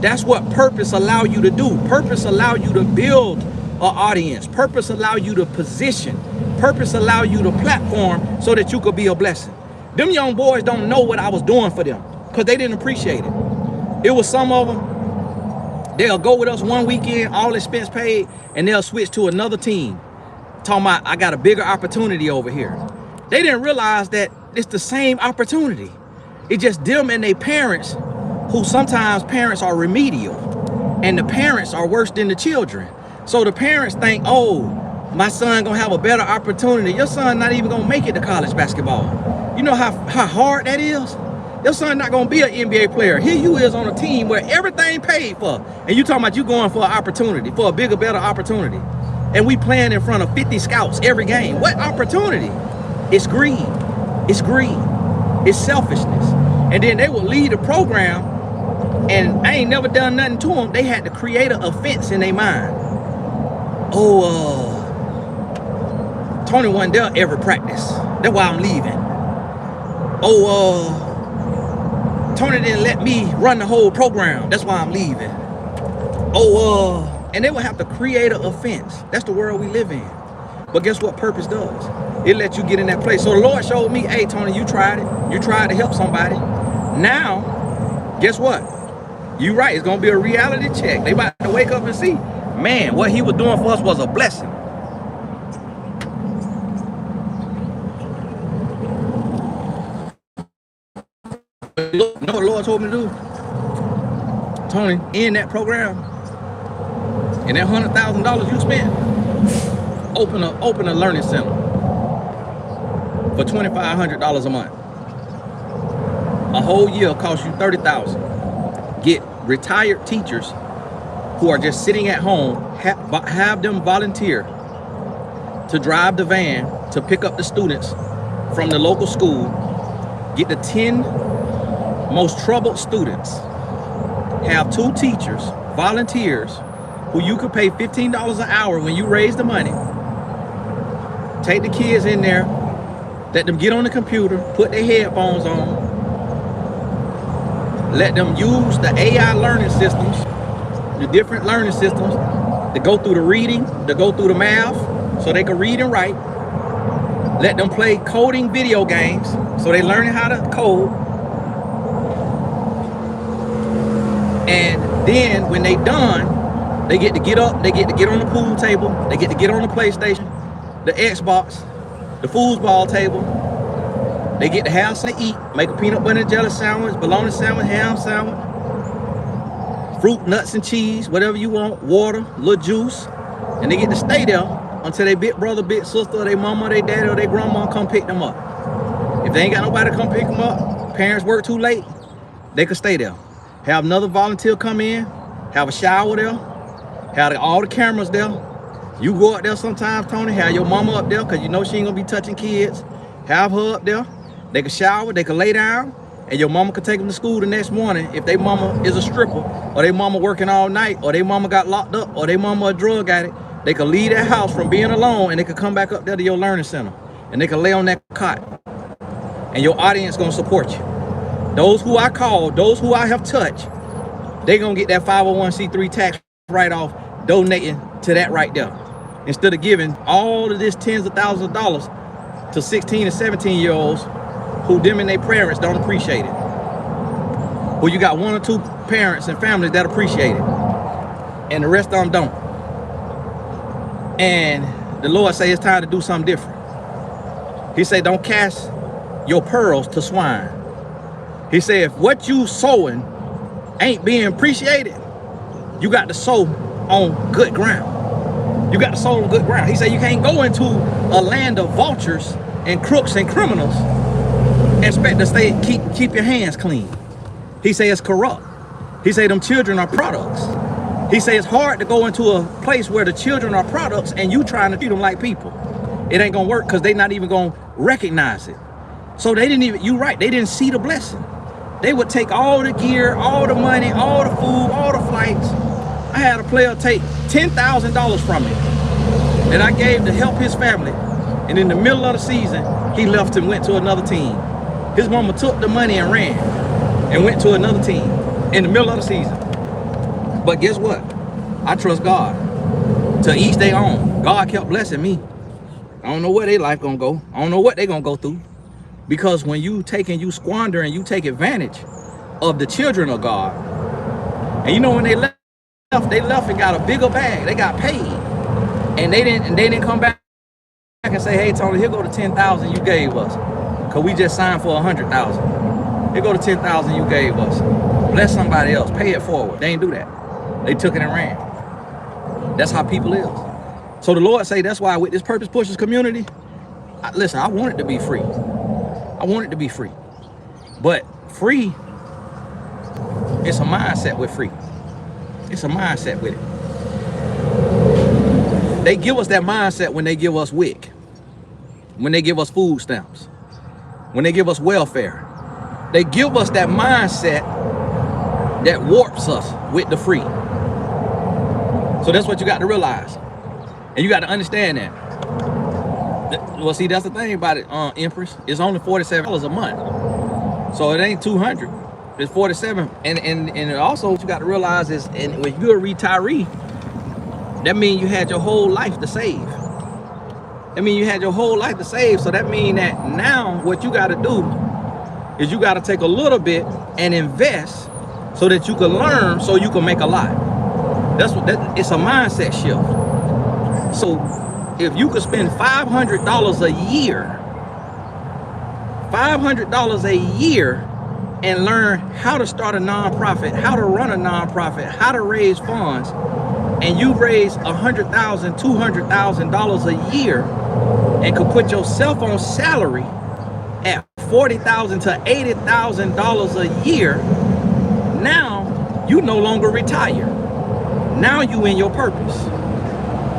That's what purpose allow you to do. Purpose allow you to build an audience. Purpose allow you to position. Purpose allow you to platform so that you could be a blessing. Them young boys don't know what I was doing for them because they didn't appreciate it. It was some of them, they'll go with us one weekend, all expense paid, and they'll switch to another team. Talking about, I got a bigger opportunity over here. They didn't realize that it's the same opportunity. It's just them and their parents, who sometimes parents are remedial, and the parents are worse than the children. So the parents think, oh, my son gonna have a better opportunity. Your son not even gonna make it to college basketball. You know how hard that is? Your son not gonna be an NBA player. Here you is on a team where everything paid for, and you talking about you going for an opportunity, for a bigger, better opportunity. And we playing in front of 50 scouts every game. What opportunity? It's greed. It's greed. It's selfishness. And then they would lead the program, and I ain't never done nothing to them. They had to create an offense in their mind. Oh, Tony wasn't there every practice. That's why I'm leaving. Oh, Tony didn't let me run the whole program. That's why I'm leaving. Oh, and they would have to create an offense. That's the world we live in. But guess what purpose does? It lets you get in that place. So the Lord showed me, hey, Tony, you tried it. You tried to help somebody. Now, guess what? You right, it's gonna be a reality check. They about to wake up and see, man, what he was doing for us was a blessing. You know what the Lord told me to do? Tony, in that program, in that $100,000 you spent, open a learning center for $2,500 a month. A whole year costs you $30,000. Get retired teachers who are just sitting at home, have them volunteer to drive the van to pick up the students from the local school. Get the 10 most troubled students. Have 2 teachers, volunteers, who you could pay $15 an hour when you raise the money. Take the kids in there, let them get on the computer, put their headphones on, let them use the AI learning systems, the different learning systems, to go through the reading, to go through the math, so they can read and write. Let them play coding video games, so they learning how to code. And then when they done, they get to get up, they get to get on the pool table, they get to get on the PlayStation, the Xbox, the foosball table. They get to have something to eat, make a peanut butter and jelly sandwich, bologna sandwich, ham sandwich, fruit, nuts, and cheese, whatever you want, water, little juice. And they get to stay there until their big brother, big sister, or their mama, their daddy, or their grandma come pick them up. If they ain't got nobody to come pick them up, parents work too late, they could stay there. Have another volunteer come in, have a shower there, have all the cameras there. You go up there sometimes, Tony, have your mama up there, because you know she ain't gonna be touching kids. Have her up there. They can shower, they can lay down, and your mama can take them to school the next morning if they mama is a stripper, or they mama working all night, or they mama got locked up, or they mama a drug addict. They can leave that house from being alone, and they can come back up there to your learning center, and they can lay on that cot, and your audience gonna support you. Those who I call, those who I have touched, they gonna get that 501c3 tax write-off donating to that right there, instead of giving all of this tens of thousands of dollars to 16 and 17-year-olds who them and their parents don't appreciate it. Who you got one or two parents and families that appreciate it, and the rest of them don't. And the Lord say it's time to do something different. He said, don't cast your pearls to swine. He said, if what you sowing ain't being appreciated, you got to sow on good ground. You got to sow on good ground. He said, you can't go into a land of vultures and crooks and criminals and expect to keep your hands clean. He said it's corrupt. He said them children are products. He said it's hard to go into a place where the children are products and you trying to treat them like people. It ain't gonna work, because they not even gonna recognize it. So they didn't even, you right, they didn't see the blessing. They would take all the gear, all the money, all the food, all the flights. I had a player take $10,000 from me that I gave to help his family. And in the middle of the season, he left and went to another team. His mama took the money and ran and went to another team in the middle of the season. But guess what? I trust God. To each their own. God kept blessing me. I don't know where their life gonna go. I don't know what they gonna go through. Because when you take and you squander and you take advantage of the children of God, and you know when they left and got a bigger bag, they got paid, and they didn't come back and say, hey Tony, here go the 10,000 you gave us, cause we just signed for 100,000. Here go the 10,000 you gave us. Bless somebody else, pay it forward. They ain't do that. They took it and ran. That's how people is. So the Lord say that's why with this Purpose Pushers community, listen, I want it to be free. I want it to be free. But free, it's a mindset with free. It's a mindset with it. They give us that mindset when they give us WIC, when they give us food stamps, when they give us welfare. They give us that mindset that warps us with the free. So that's what you got to realize. And you got to understand that. Well, see, that's the thing about it, Empress. It's only $47 a month. So it ain't 200. It's 47. And also what you got to realize is, and when you're a retiree, that means you had your whole life to save. That means you had your whole life to save. So that means that now what you got to do is you got to take a little bit and invest so that you can learn, so you can make a lot. That's what it's a mindset shift. So if you could spend $500 a year, $500 a year, and learn how to start a nonprofit, how to run a nonprofit, how to raise funds, and you raise $100,000, $200,000 a year, and could put yourself on salary at $40,000 to $80,000 a year, now you no longer retire. Now you in your purpose.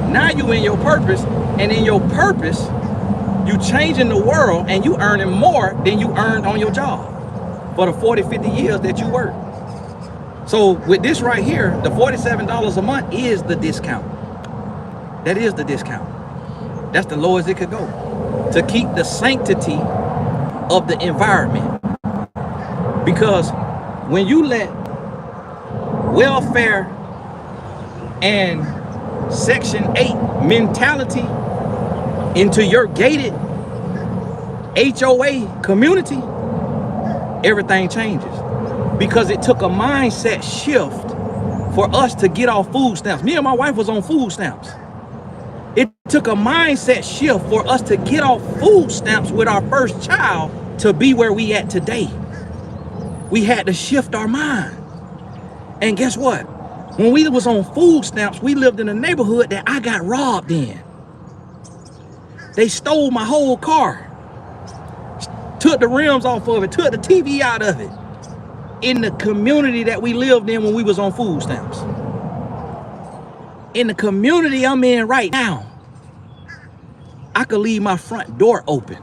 Now you in your purpose, and in your purpose, you changing the world, and you earning more than you earned on your job for the 40, 50 years that you work. So with this right here, the $47 a month is the discount. That is the discount. That's the lowest it could go to keep the sanctity of the environment. Because when you let welfare and Section 8 mentality into your gated HOA community, everything changes. Because it took a mindset shift for us to get off food stamps. Me and my wife was on food stamps. It took a mindset shift for us to get off food stamps with our first child to be where we at today. We had to shift our mind. And guess what? When we was on food stamps, we lived in a neighborhood that I got robbed in. They stole my whole car, took the rims off of it, took the TV out of it. In the community that we lived in when we was on food stamps. In the community I'm in right now, I could leave my front door open.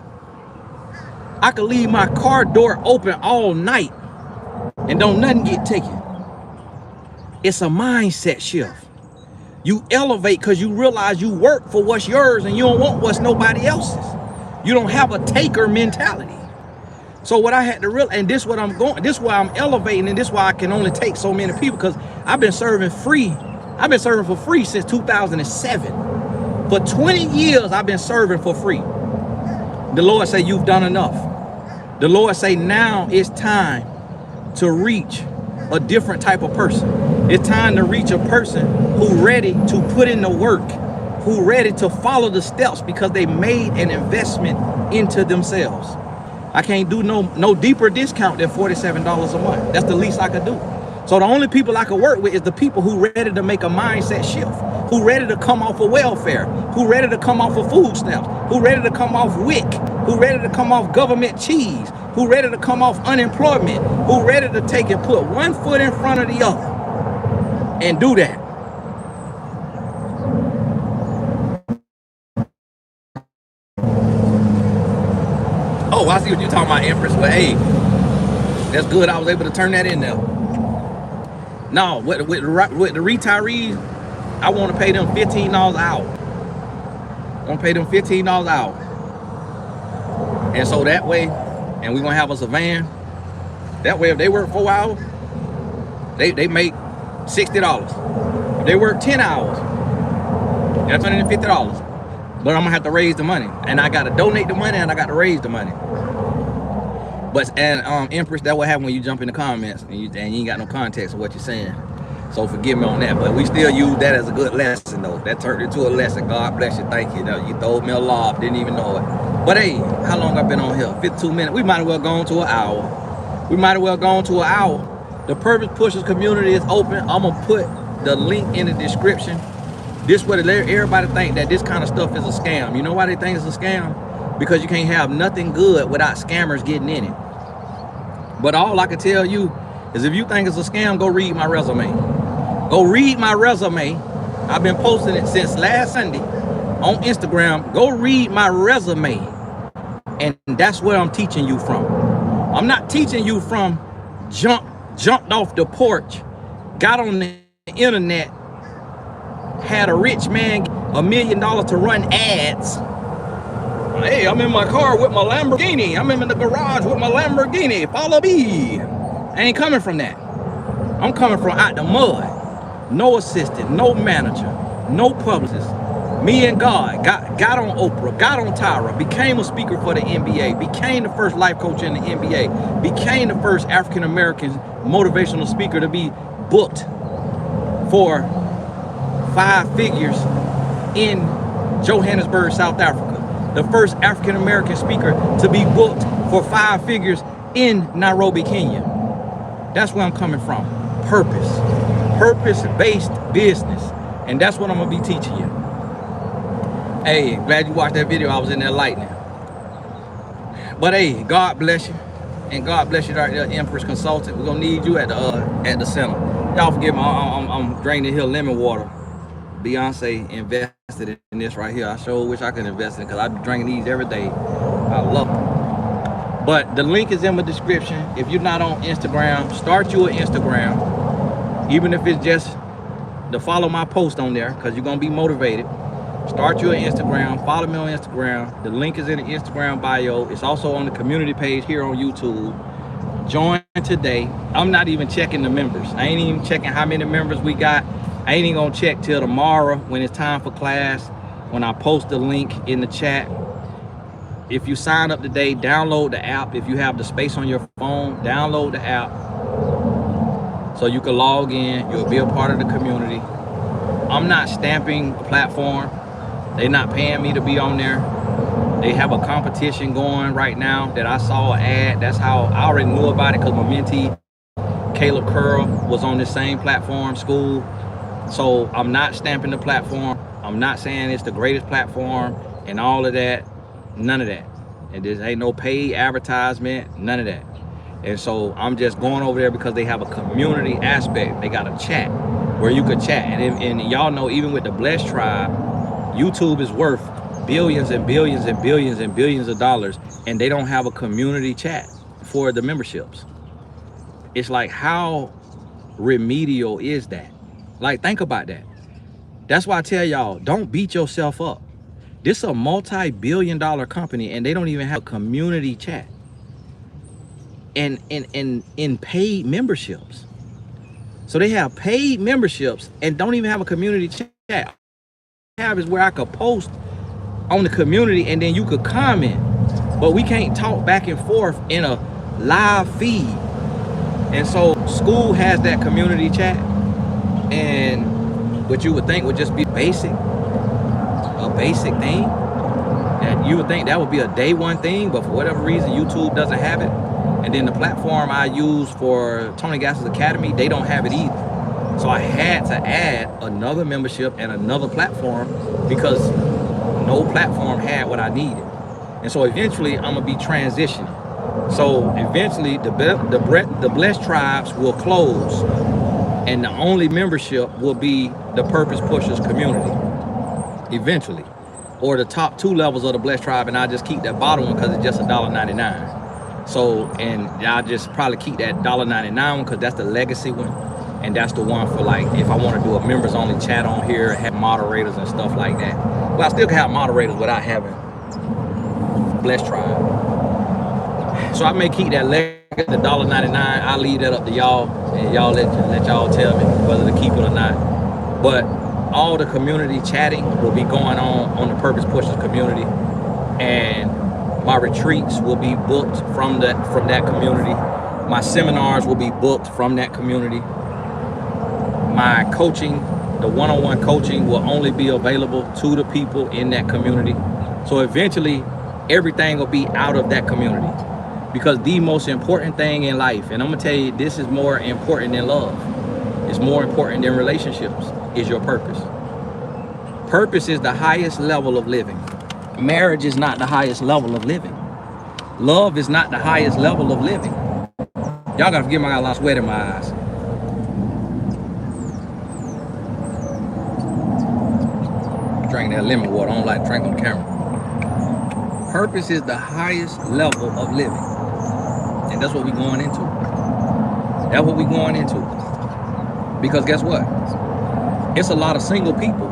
I could leave my car door open all night and don't nothing get taken. It's a mindset shift. You elevate because you realize you work for what's yours and you don't want what's nobody else's. You don't have a taker mentality. So what I had to realize, and this is what I'm going, this is why I'm elevating, and this is why I can only take so many people, because I've been serving free. I've been serving for free since 2007. For 20 years, I've been serving for free. The Lord say, you've done enough. The Lord say, now it's time to reach a different type of person. It's time to reach a person who ready to put in the work, who ready to follow the steps because they made an investment into themselves. I can't do no deeper discount than $47 a month. That's the least I could do. So the only people I could work with is the people who ready to make a mindset shift, who ready to come off of welfare, who ready to come off of food stamps, who ready to come off WIC, who ready to come off government cheese, who ready to come off unemployment, who ready to take and put one foot in front of the other and do that. Oh, I see what you're talking about, Empress. But hey, that's good. I was able to turn that in there. No, with the retirees, I want to pay them $15 an hour. I want to pay them $15 an hour. And so that way, and we're going to have us a van. That way, if they work 4 hours, they make $60. If they work 10 hours, that's $150. But I'm gonna have to raise the money, and I gotta donate the money, and I gotta raise the money. But Empress, that what happen when you jump in the comments and you ain't got no context of what you're saying. So forgive me on that, but we still use that as a good lesson though. That turned into a lesson. God bless you, thank you. You told me a lot, didn't even know it. But hey, how long I've been on here? 52 minutes. We might as well go on to an hour. We might as well go on to an hour. The Purpose Pushers community is open. I'm gonna put the link in the description. This way everybody think that this kind of stuff is a scam. You know why they think it's a scam? Because you can't have nothing good without scammers getting in it. But all I can tell you is if you think it's a scam, go read my resume. Go read my resume. I've been posting it since last Sunday on Instagram. Go read my resume. And that's where I'm teaching you from. I'm not teaching you from jumped off the porch, got on the internet, had a rich man $1 million to run ads. Hey, I'm in my car with my Lamborghini. I'm in the garage with my Lamborghini. Follow me. I ain't coming from that. I'm coming from out the mud. No assistant, no manager, no publicist. Me and God got on Oprah, got on Tyra, became a speaker for the NBA, became the first life coach in the NBA, became the first African-American motivational speaker to be booked for 5 figures in Johannesburg, South Africa. The first African-American speaker to be booked for 5 figures in Nairobi, Kenya. That's where I'm coming from. Purpose-based business. And that's what I'm gonna be teaching you. Hey, glad you watched that video. I was in there lightning. But hey, God bless you. And God bless you right there, Empress Consultant. We're gonna need you at the center. Y'all forgive me, I'm draining here lemon water. Beyonce invested in this right here. I sure wish I could invest in it because I be drinking these every day. I love them. But the link is in the description. If you're not on Instagram, start you an Instagram. Even if it's just to follow my post on there, because you're gonna be motivated. Start you an Instagram, follow me on Instagram. The link is in the Instagram bio. It's also on the community page here on YouTube. Join today. I'm not even checking the members. I ain't even checking how many members we got. I ain't even gonna check till tomorrow when it's time for class, when I post the link in the chat. if you sign up today, download the app. If you have the space on your phone, download the app so you can log in. You'll be a part of the community. I'm not stamping the platform. They're not paying me to be on there. They have a competition going right now that I saw an ad. That's how I already knew about it, because my mentee, Caleb Curl, was on the same platform, school. So I'm not stamping the platform. I'm not saying it's the greatest platform and all of that. None of that. And there ain't no paid advertisement, none of that. And so I'm just going over there because they have a community aspect. They got a chat where you could chat. And y'all know, even with the Blessed Tribe, YouTube is worth billions and billions and billions and billions of dollars, and they don't have a community chat for the memberships. It's like, how remedial is that? Like, think about that. That's why I tell y'all, don't beat yourself up. This is a multi-billion-dollar company, and they don't even have a community chat and in paid memberships. So they have paid memberships and don't even have a community chat. All I have is where I could post on the community and then you could comment, but we can't talk back and forth in a live feed. And so school has that community chat, and what you would think would just be a basic thing, that you would think that would be a day one thing, but for whatever reason YouTube doesn't have it. And then the platform I use for Tony Gass's Academy, they don't have it either. So I had to add another membership and another platform because no platform had what I needed. And so eventually I'm gonna be transitioning. So eventually the Blessed Tribes will close, and the only membership will be the Purpose Pushers community eventually, or the top 2 levels of the Blessed Tribe, and I just keep that bottom one because it's just $1.99. So, and I'll just probably keep that $1.99 one because that's the legacy one, and that's the one for, like, if I want to do a members only chat on here, have moderators and stuff like that. Well, I still can have moderators without having Blessed Tribe. So I may keep that legacy, the $1.99. I'll leave that up to y'all, and y'all let y'all tell me whether to keep it or not. But all the community chatting will be going on the Purpose Pushers community, and my retreats will be booked from that community. My seminars will be booked from that community. My coaching, the one-on-one coaching, will only be available to the people in that community. So eventually everything will be out of that community, because the most important thing in life, and I'm gonna tell you, this is more important than love, it's more important than relationships, is your purpose. Purpose is the highest level of living. Marriage is not the highest level of living. Love is not the highest level of living. Y'all gotta forgive me, I got a lot of sweat in my eyes. Drinking that lemon water, I don't like to drink on camera. Purpose is the highest level of living. And that's what we're going into. That's what we're going into. Because guess what? It's a lot of single people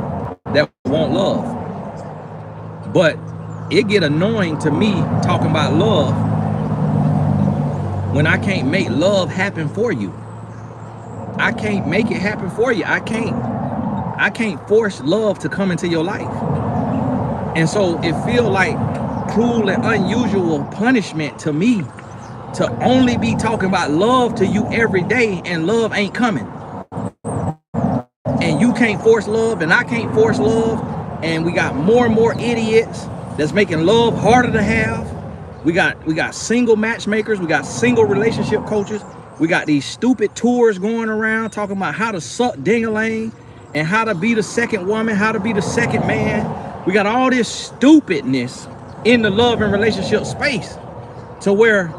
that want love. But it get annoying to me talking about love when I can't make love happen for you. I can't make it happen for you. I can't force love to come into your life. And so it feels like cruel and unusual punishment to me to only be talking about love to you every day, and love ain't coming. And you can't force love, and I can't force love. And we got more and more idiots that's making love harder to have. We got single matchmakers. We got single relationship coaches. We got these stupid tours going around talking about how to suck ding-a-ling and how to be the second woman, how to be the second man. We got all this stupidness in the love and relationship space to where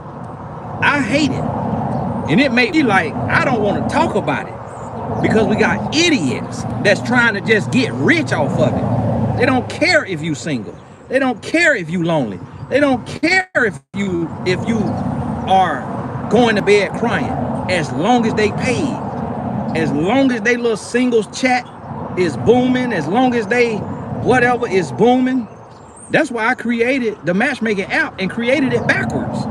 I hate it. And it made me like, I don't want to talk about it, because we got idiots that's trying to just get rich off of it. They don't care if you single. They don't care if you lonely. They don't care if you are going to bed crying, as long as they paid. As long as they little singles chat is booming, as long as they whatever is booming. That's why I created the matchmaking app and created it backwards.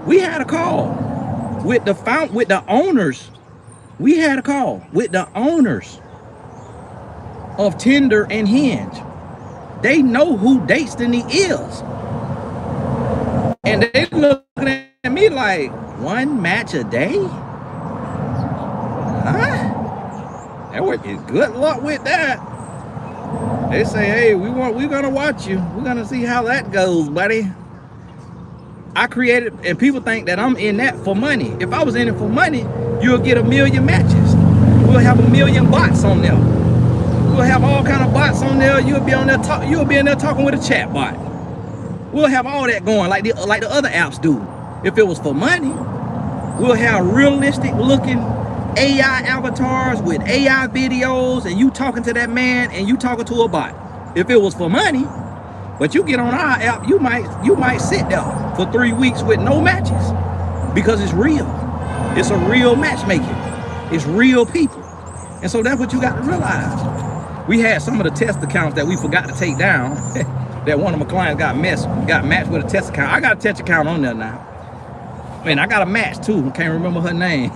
We had a call with the owners. We had a call with the owners of Tinder and Hinge. They know who Destiny is. And they looking at me like, 1 match a day? Huh? That would be good luck with that. They say, hey, we're gonna watch you. We're gonna see how that goes, buddy. I created, and people think that I'm in that for money. If I was in it for money, you'll get 1 million matches. We'll have 1 million bots on there. We'll have all kind of bots on there. You'll be in there talking with a chat bot. We'll have all that going like the other apps do. If it was for money, we'll have realistic looking AI avatars with AI videos, and you talking to that man and you talking to a bot. If it was for money, but you get on our app, you might sit there for 3 weeks with no matches because it's real. It's a real matchmaking. It's real people. And so that's what you got to realize. We had some of the test accounts that we forgot to take down that one of my clients got matched with a test account. I got a test account on there now. Man, I got a match too. I can't remember her name,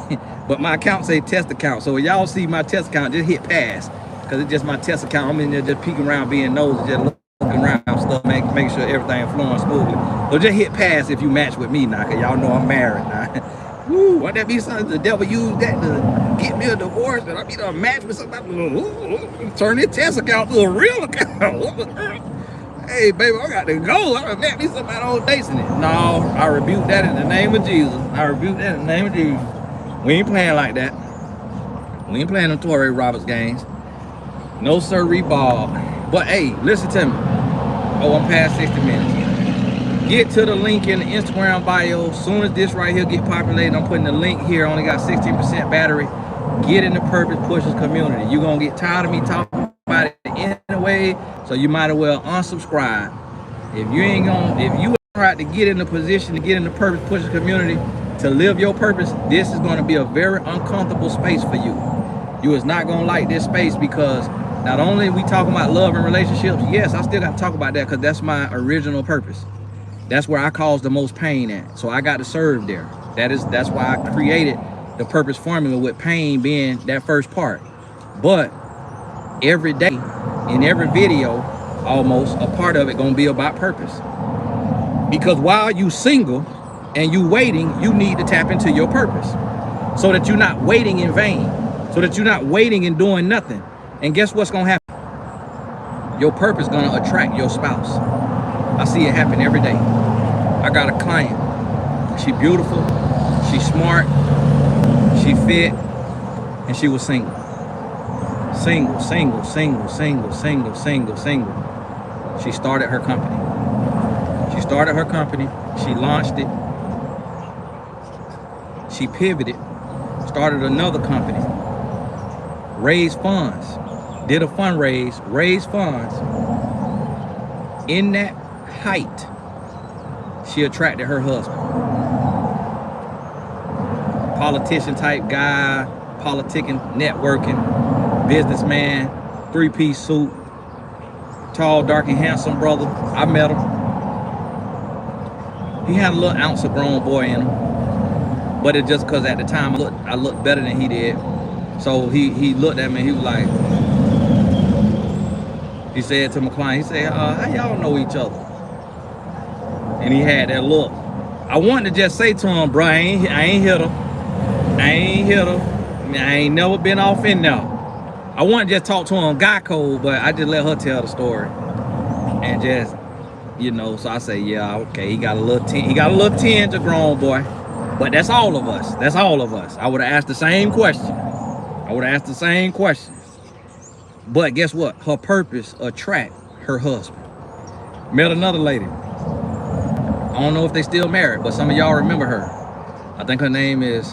but my account say test account. So when y'all see my test account, just hit pass because it's just my test account. I'm in there just peeking around, being nosy, just looking around stuff, make sure everything flowing smoothly. So just hit pass if you match with me now, because y'all know I'm married now. Woo, wouldn't that be something? The devil used that to get me a divorce, and I be done match with somebody. Turn this test account to a real account. Hey, baby, I got to go. I met me somebody on dates in it. No, I rebuke that in the name of Jesus. I rebuke that in the name of Jesus. We ain't playing like that. We ain't playing them Touré Roberts games. No sirree ball. But hey, listen to me. Oh, I'm past 60 minutes. Get to the link in the Instagram bio. As soon as this right here get populated, I'm putting the link here. Only got 16% battery. Get in the Purpose Pushers community. You're going to get tired of me talking about it anyway, so you might as well unsubscribe. If you try to get in the position to get in the Purpose Pushers community to live your purpose, this is going to be a very uncomfortable space for you. You is not going to like this space, because not only we talking about love and relationships, yes, I still got to talk about that because that's my original purpose. That's where I cause the most pain at. So I got to serve there. That's why I created the purpose formula, with pain being that first part. But every day, in every video, almost a part of it gonna be about purpose. Because while you single and you waiting, you need to tap into your purpose, so that you're not waiting in vain, so that you're not waiting and doing nothing. And guess what's gonna happen? Your purpose gonna attract your spouse. I see it happen every day. I got a client. She beautiful, she smart, she fit, and she was single. Single. She started her company. She launched it. She pivoted, started another company, raised funds, did a fundraise, raised funds. In that height, she attracted her husband. Politician type guy, politicking, networking, businessman, 3-piece suit, tall, dark, and handsome brother. I met him. He had a little ounce of grown boy in him, but it just because at the time I looked better than he did. So he looked at me, he was like, he said to my client, he said, how y'all know each other? And he had that look. I wanted to just say to him, bro, I ain't hit her. I ain't never been off in there. I wanted to just talk to him guy code, but I just let her tell the story. And just, you know, so I say, yeah, okay, he got a little tinge of grown boy. But that's all of us. That's all of us. I would have asked the same question. But guess what? Her purpose attract her husband. Met another lady. I don't know if they still married, but some of y'all remember her. I think her name is,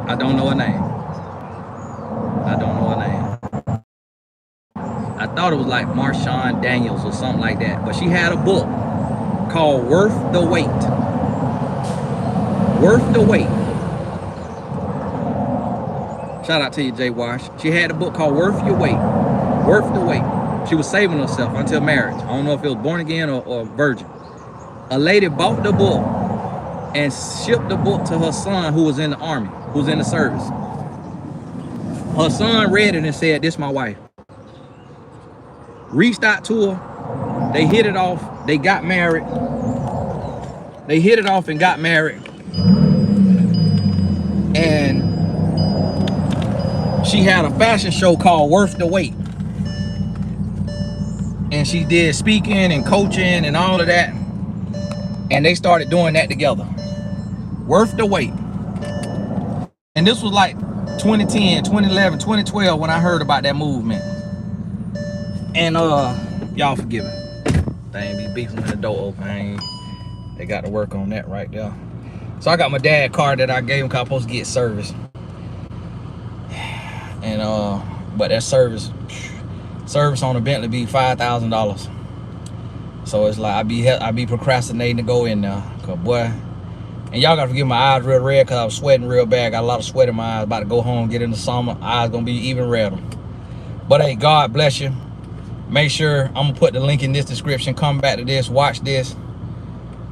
I don't know her name. I thought it was like Marshawn Daniels or something like that. But she had a book called Worth the Wait. Worth the Wait. Shout out to you, Jay Wash. She had a book called Worth Your Wait. Worth the Wait. She was saving herself until marriage. I don't know if it was born again or virgin. A lady bought the book and shipped the book to her son, who was in the army, who was in the service. Her son read it and said, this is my wife. Reached out to her. They hit it off. They got married. They hit it off and got married. And she had a fashion show called Worth the Wait. And she did speaking and coaching and all of that. And they started doing that together. Worth the Wait. And this was like 2010, 2011, 2012 when I heard about that movement. And y'all forgive me. They ain't be beating the door open. They got to work on that right there. So I got my dad car that I gave him because I was supposed to get service. And but that service on a Bentley be $5,000. So it's like I be procrastinating to go in there. Cause boy, and y'all gotta forgive my eyes real red because I was sweating real bad. Got a lot of sweat in my eyes. About to go home, get in the summer. Eyes gonna be even redder. But hey, God bless you. Make sure I'm gonna put the link in this description. Come back to this, watch this.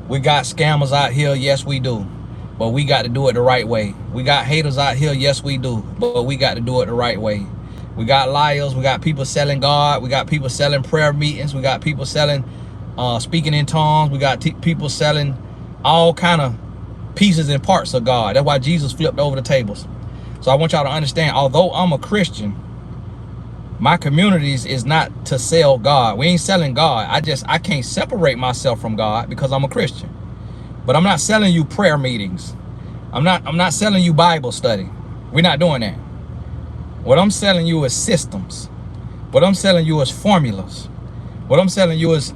We got scammers out here, yes we do. But we got to do it the right way. We got haters out here, yes we do. But we got to do it the right way. We got liars, we got people selling God, we got people selling prayer meetings, we got people selling speaking in tongues, we got people selling all kind of pieces and parts of God. That's why Jesus flipped over the tables. So I want y'all to understand, although I'm a Christian, my communities is not to sell God. We ain't selling God. I can't separate myself from God because I'm a Christian. But I'm not selling you prayer meetings. I'm not selling you Bible study. We're not doing that. What I'm selling you is systems. What I'm selling you is formulas. What I'm selling you is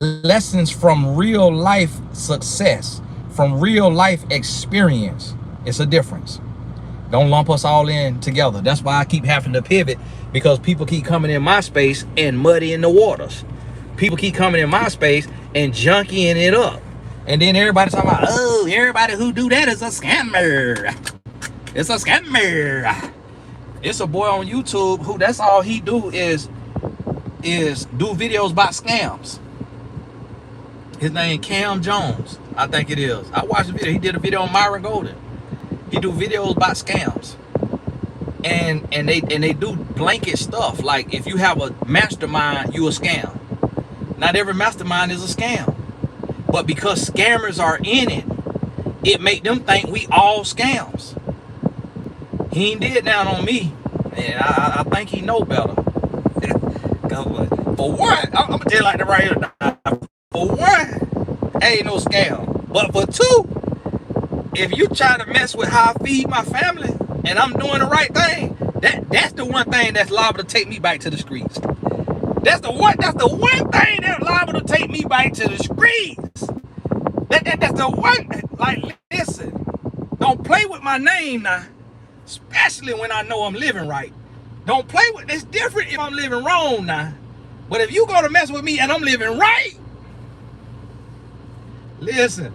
lessons from real life success, from real life experience. It's a difference. Don't lump us all in together. That's why I keep having to pivot, because people keep coming in my space and muddying the waters. People keep coming in my space and junkying it up. And then everybody talking about, oh, everybody who do that is a scammer. It's a scammer. It's a boy on YouTube who that's all he do is do videos about scams. His name Cam Jones, I think it is. I watched the video. He did a video on Myron Golden. He do videos about scams. And they do blanket stuff. Like if you have a mastermind, you a scam. Not every mastermind is a scam. But because scammers are in it, it make them think we all scams. He ain't did down on me. And I think he know better. For one, I'm gonna tell you like that right here. For one, ain't no scam. But for two, if you try to mess with how I feed my family and I'm doing the right thing, that's the one thing that's liable to take me back to the streets. That's the one thing that's liable to take me back to the streets. That's the one. Like, listen, don't play with my name now, especially when I know I'm living right. Don't play with. It's different if I'm living wrong now, but if you gonna mess with me and I'm living right, listen.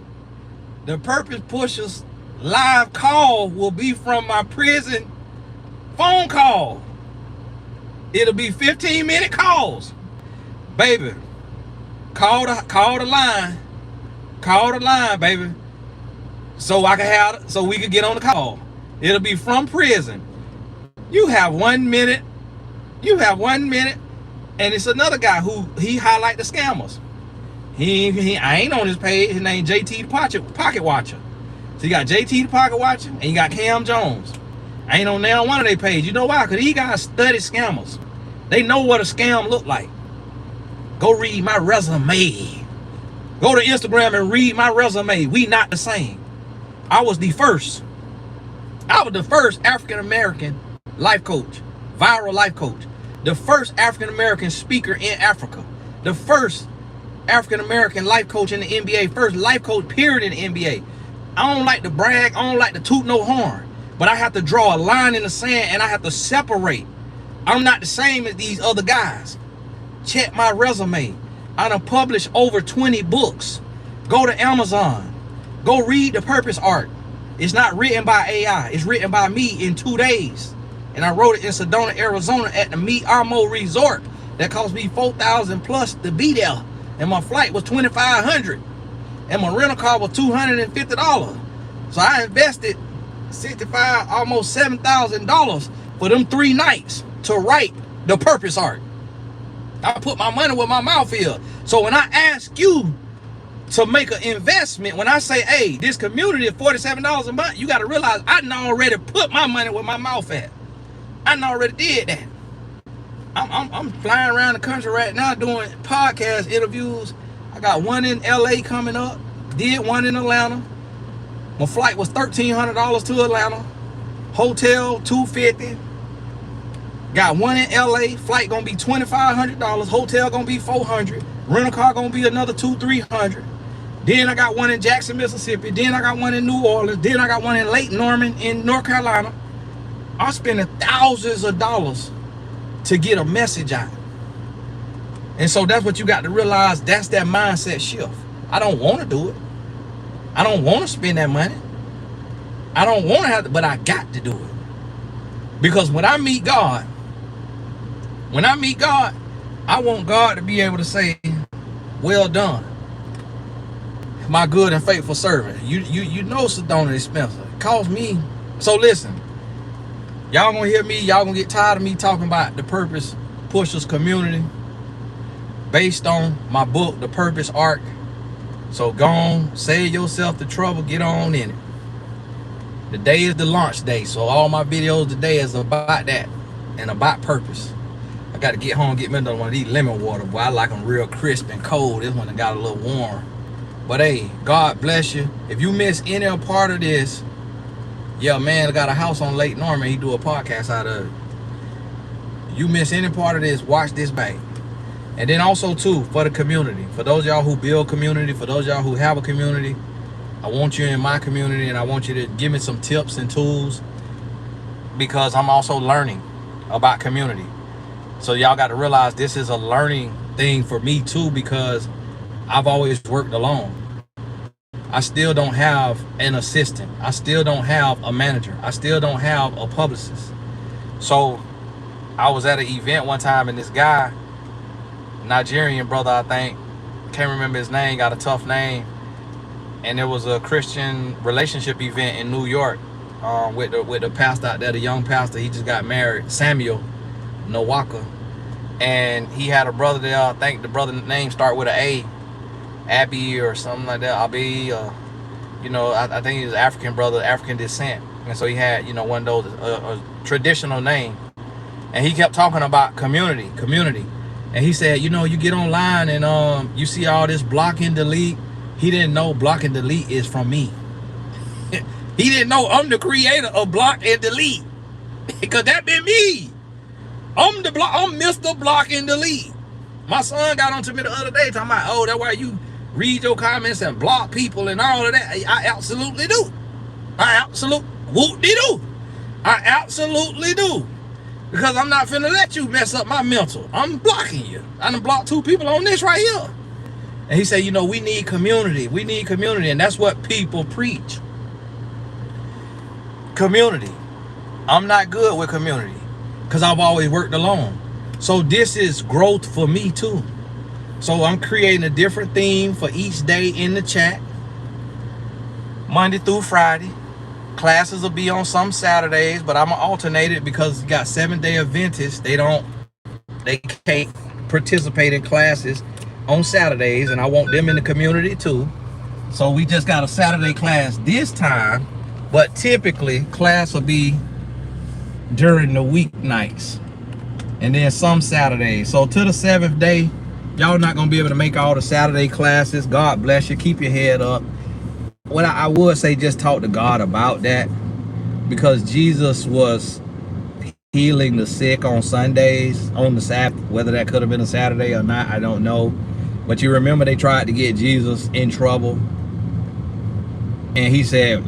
The Purpose Pushers live call will be from my prison phone call. It'll be 15-minute calls. Baby, call the line. Call the line, baby. So we can get on the call. It'll be from prison. You have 1 minute. You have 1 minute. And it's another guy who he highlight the scammers. I ain't on his page. His name JT the Pocket Watcher. So you got JT the Pocket Watcher and you got Cam Jones. I ain't on now one of their page. You know why? Because these guys study scammers. They know what a scam look like. Go read my resume. Go to Instagram and read my resume. We not the same. I was the first African-American life coach, viral life coach. The first African-American speaker in Africa. The first African-American life coach in the NBA. First life coach period in the NBA. I don't like to brag. I don't like to toot no horn. But I have to draw a line in the sand and I have to separate. I'm not the same as these other guys. Check my resume. I done published over 20 books. Go to Amazon. Go read The Purpose Art. It's not written by AI. It's written by me in 2 days. And I wrote it in Sedona, Arizona at the Mi Amo Resort. That cost me $4,000 plus to be there. And my flight was $2,500. And my rental car was $250. So I invested $65, almost $7,000 for them 3 nights to write The Purpose Art. I put my money where my mouth is. So when I ask you to make an investment. When I say, hey, this community is $47 a month, you got to realize I done already put my money where my mouth at. I done already did that. I'm flying around the country right now doing podcast interviews. I got one in LA coming up. Did one in Atlanta. My flight was $1,300 to Atlanta. Hotel $250. Got one in LA. Flight gonna be $2,500. Hotel gonna be $400. Rental car gonna be another $200-300. Then I got one in Jackson, Mississippi. Then I got one in New Orleans. Then I got one in Lake Norman in North Carolina. I'm spending thousands of dollars to get a message out. And so that's what you got to realize. That's that mindset shift. I don't want to do it. I don't want to spend that money. I don't want to have to, but I got to do it. Because when I meet God, I want God to be able to say, well done, my good and faithful servant. You know Sedona Spencer. It calls me. So listen, y'all gonna hear me, y'all gonna get tired of me talking about the Purpose Pushers community based on my book, The Purpose Arc. So go on, save yourself the trouble, get on in it. Today is the launch day, so all my videos today is about that and about purpose. I got to get home and get me another one of these lemon water, boy. I like them real crisp and cold. This one got a little warm. But hey, God bless you. If you miss any part of this, yeah, man, I got a house on Lake Norman. He do a podcast out of it. You miss any part of this, watch this back. And then also too, for the community, for those of y'all who build community, for those of y'all who have a community, I want you in my community, and I want you to give me some tips and tools, because I'm also learning about community. So y'all got to realize this is a learning thing for me too, because I've always worked alone. I still don't have an assistant. I still don't have a manager. I still don't have a publicist. So I was at an event one time, and this guy, Nigerian brother, I think, can't remember his name, got a tough name. And there was a Christian relationship event in New York with the pastor out there, the young pastor. He just got married, Samuel Nwaka. And he had a brother there. I think the brother's name start with an A, Abby or something like that. Abi, you know, I think he was an African brother, African descent. And so he had, you know, one of those, a traditional name. And he kept talking about community. And he said, you know, you get online and you see all this block and delete. He didn't know block and delete is from me. He didn't know I'm the creator of block and delete. Because that been me. I'm Mr. Block and Delete. My son got onto me the other day talking about, oh, that's why you read your comments and block people and all of that. I absolutely do. I absolutely do. Because I'm not finna let you mess up my mental. I'm blocking you. I done blocked 2 people on this right here. And he said, you know, we need community. We need community. And that's what people preach. Community. I'm not good with community because I've always worked alone. So this is growth for me too. So I'm creating a different theme for each day in the chat. Monday through Friday. Classes will be on some Saturdays, but I'm gonna alternate it because you got 7-day Adventists. They can't participate in classes on Saturdays, and I want them in the community too. So we just got a Saturday class this time, but typically class will be during the weeknights and then some Saturdays. So to the 7th day, y'all not gonna be able to make all the Saturday classes. God bless you. Keep your head up. What I would say, just talk to God about that, because Jesus was healing the sick on Sundays, on the Sabbath. Whether that could have been a Saturday or not, I don't know. But you remember they tried to get Jesus in trouble. And he said,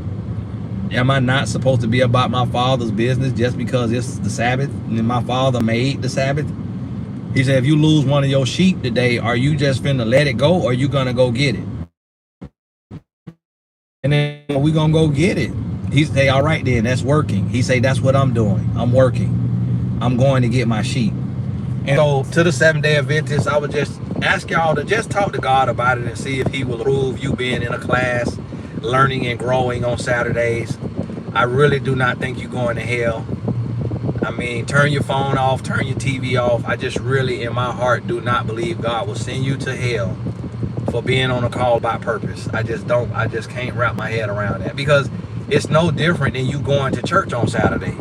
am I not supposed to be about my Father's business just because it's the Sabbath and my Father made the Sabbath? He said, if you lose one of your sheep today, are you just finna let it go, or are you gonna go get it? And then we gonna go get it. He say, all right then, that's working. He say, that's what I'm doing. I'm working. I'm going to get my sheep. And so to the 7-day Adventists, I would just ask y'all to just talk to God about it and see if he will approve you being in a class, learning and growing on Saturdays. I really do not think you're going to hell. I mean, turn your phone off, turn your TV off. I just really, in my heart, do not believe God will send you to hell for being on a call by purpose. I just can't wrap my head around that, because it's no different than you going to church on Saturday.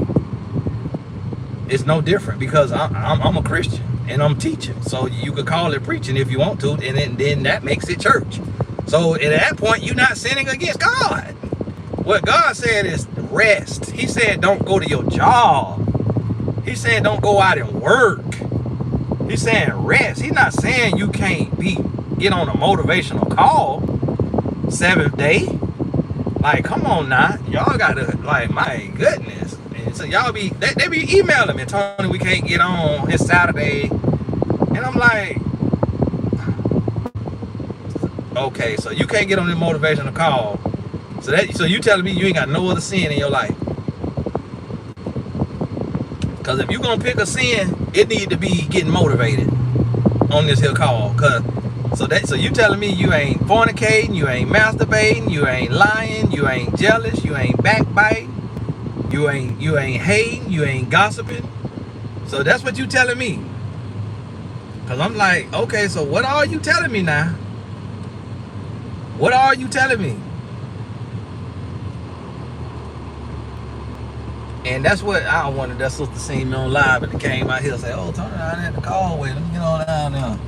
It's no different, because I'm a Christian and I'm teaching. So you could call it preaching if you want to, and then that makes it church. So at that point, you're not sinning against God. What God said is rest. He said don't go to your job. He said don't go out and work. He's saying rest. He's not saying you can't get on a motivational call 7th day. Like, come on now. Y'all gotta, like, my goodness. And so y'all they be emailing me, Tony, we can't get on. It's Saturday. And I'm like, okay, so you can't get on the motivational call. So you telling me you ain't got no other sin in your life? Because if you gonna pick a sin, it need to be getting motivated on this here call. So you telling me you ain't fornicating, you ain't masturbating, you ain't lying, you ain't jealous, you ain't backbiting, you ain't hating, you ain't gossiping. So that's what you telling me. Because I'm like, okay, so what are you telling me now? What are you telling me? And that's what I wanted that sister seen me on live, and it came out here and say, oh, Tony, I had to call with him, get on down there.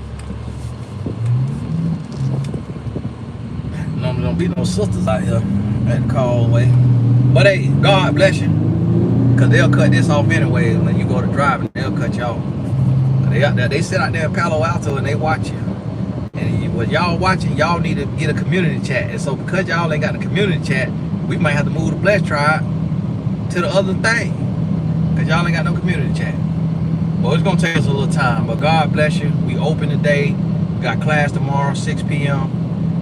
No, don't be no sisters out here at the call away. But hey, God bless you. Because they'll cut this off anyway. When you go to driving, they'll cut you off. They sit out there in Palo Alto and they watch you. And when y'all watching, y'all need to get a community chat. And so because y'all ain't got a community chat, we might have to move the Blessed Tribe to the other thing. Because y'all ain't got no community chat. Well, it's going to take us a little time. But God bless you. We open today. We got class tomorrow, 6 p.m.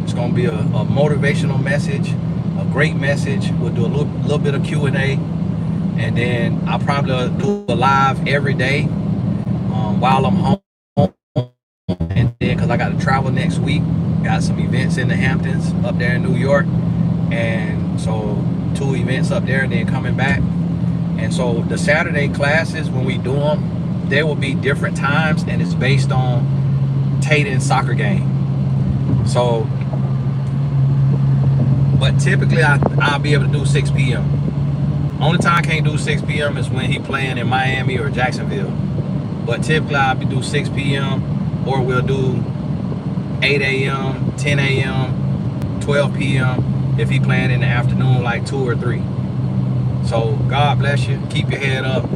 It's going to be a motivational message, a great message. We'll do a little bit of Q&A. And then I'll probably do a live every day while I'm home. And then, because I got to travel next week, got some events in the Hamptons up there in New York. And so 2 events up there and then coming back. And so the Saturday classes, when we do them, there will be different times, and it's based on Tayden's soccer game. So, but typically I'll be able to do 6 p.m. Only time I can't do 6 p.m. is when he playing in Miami or Jacksonville. But typically I'll do 6 p.m. or we'll do 8 a.m., 10 a.m., 12 p.m. if he playing in the afternoon, like 2 or 3. So God bless you. Keep your head up.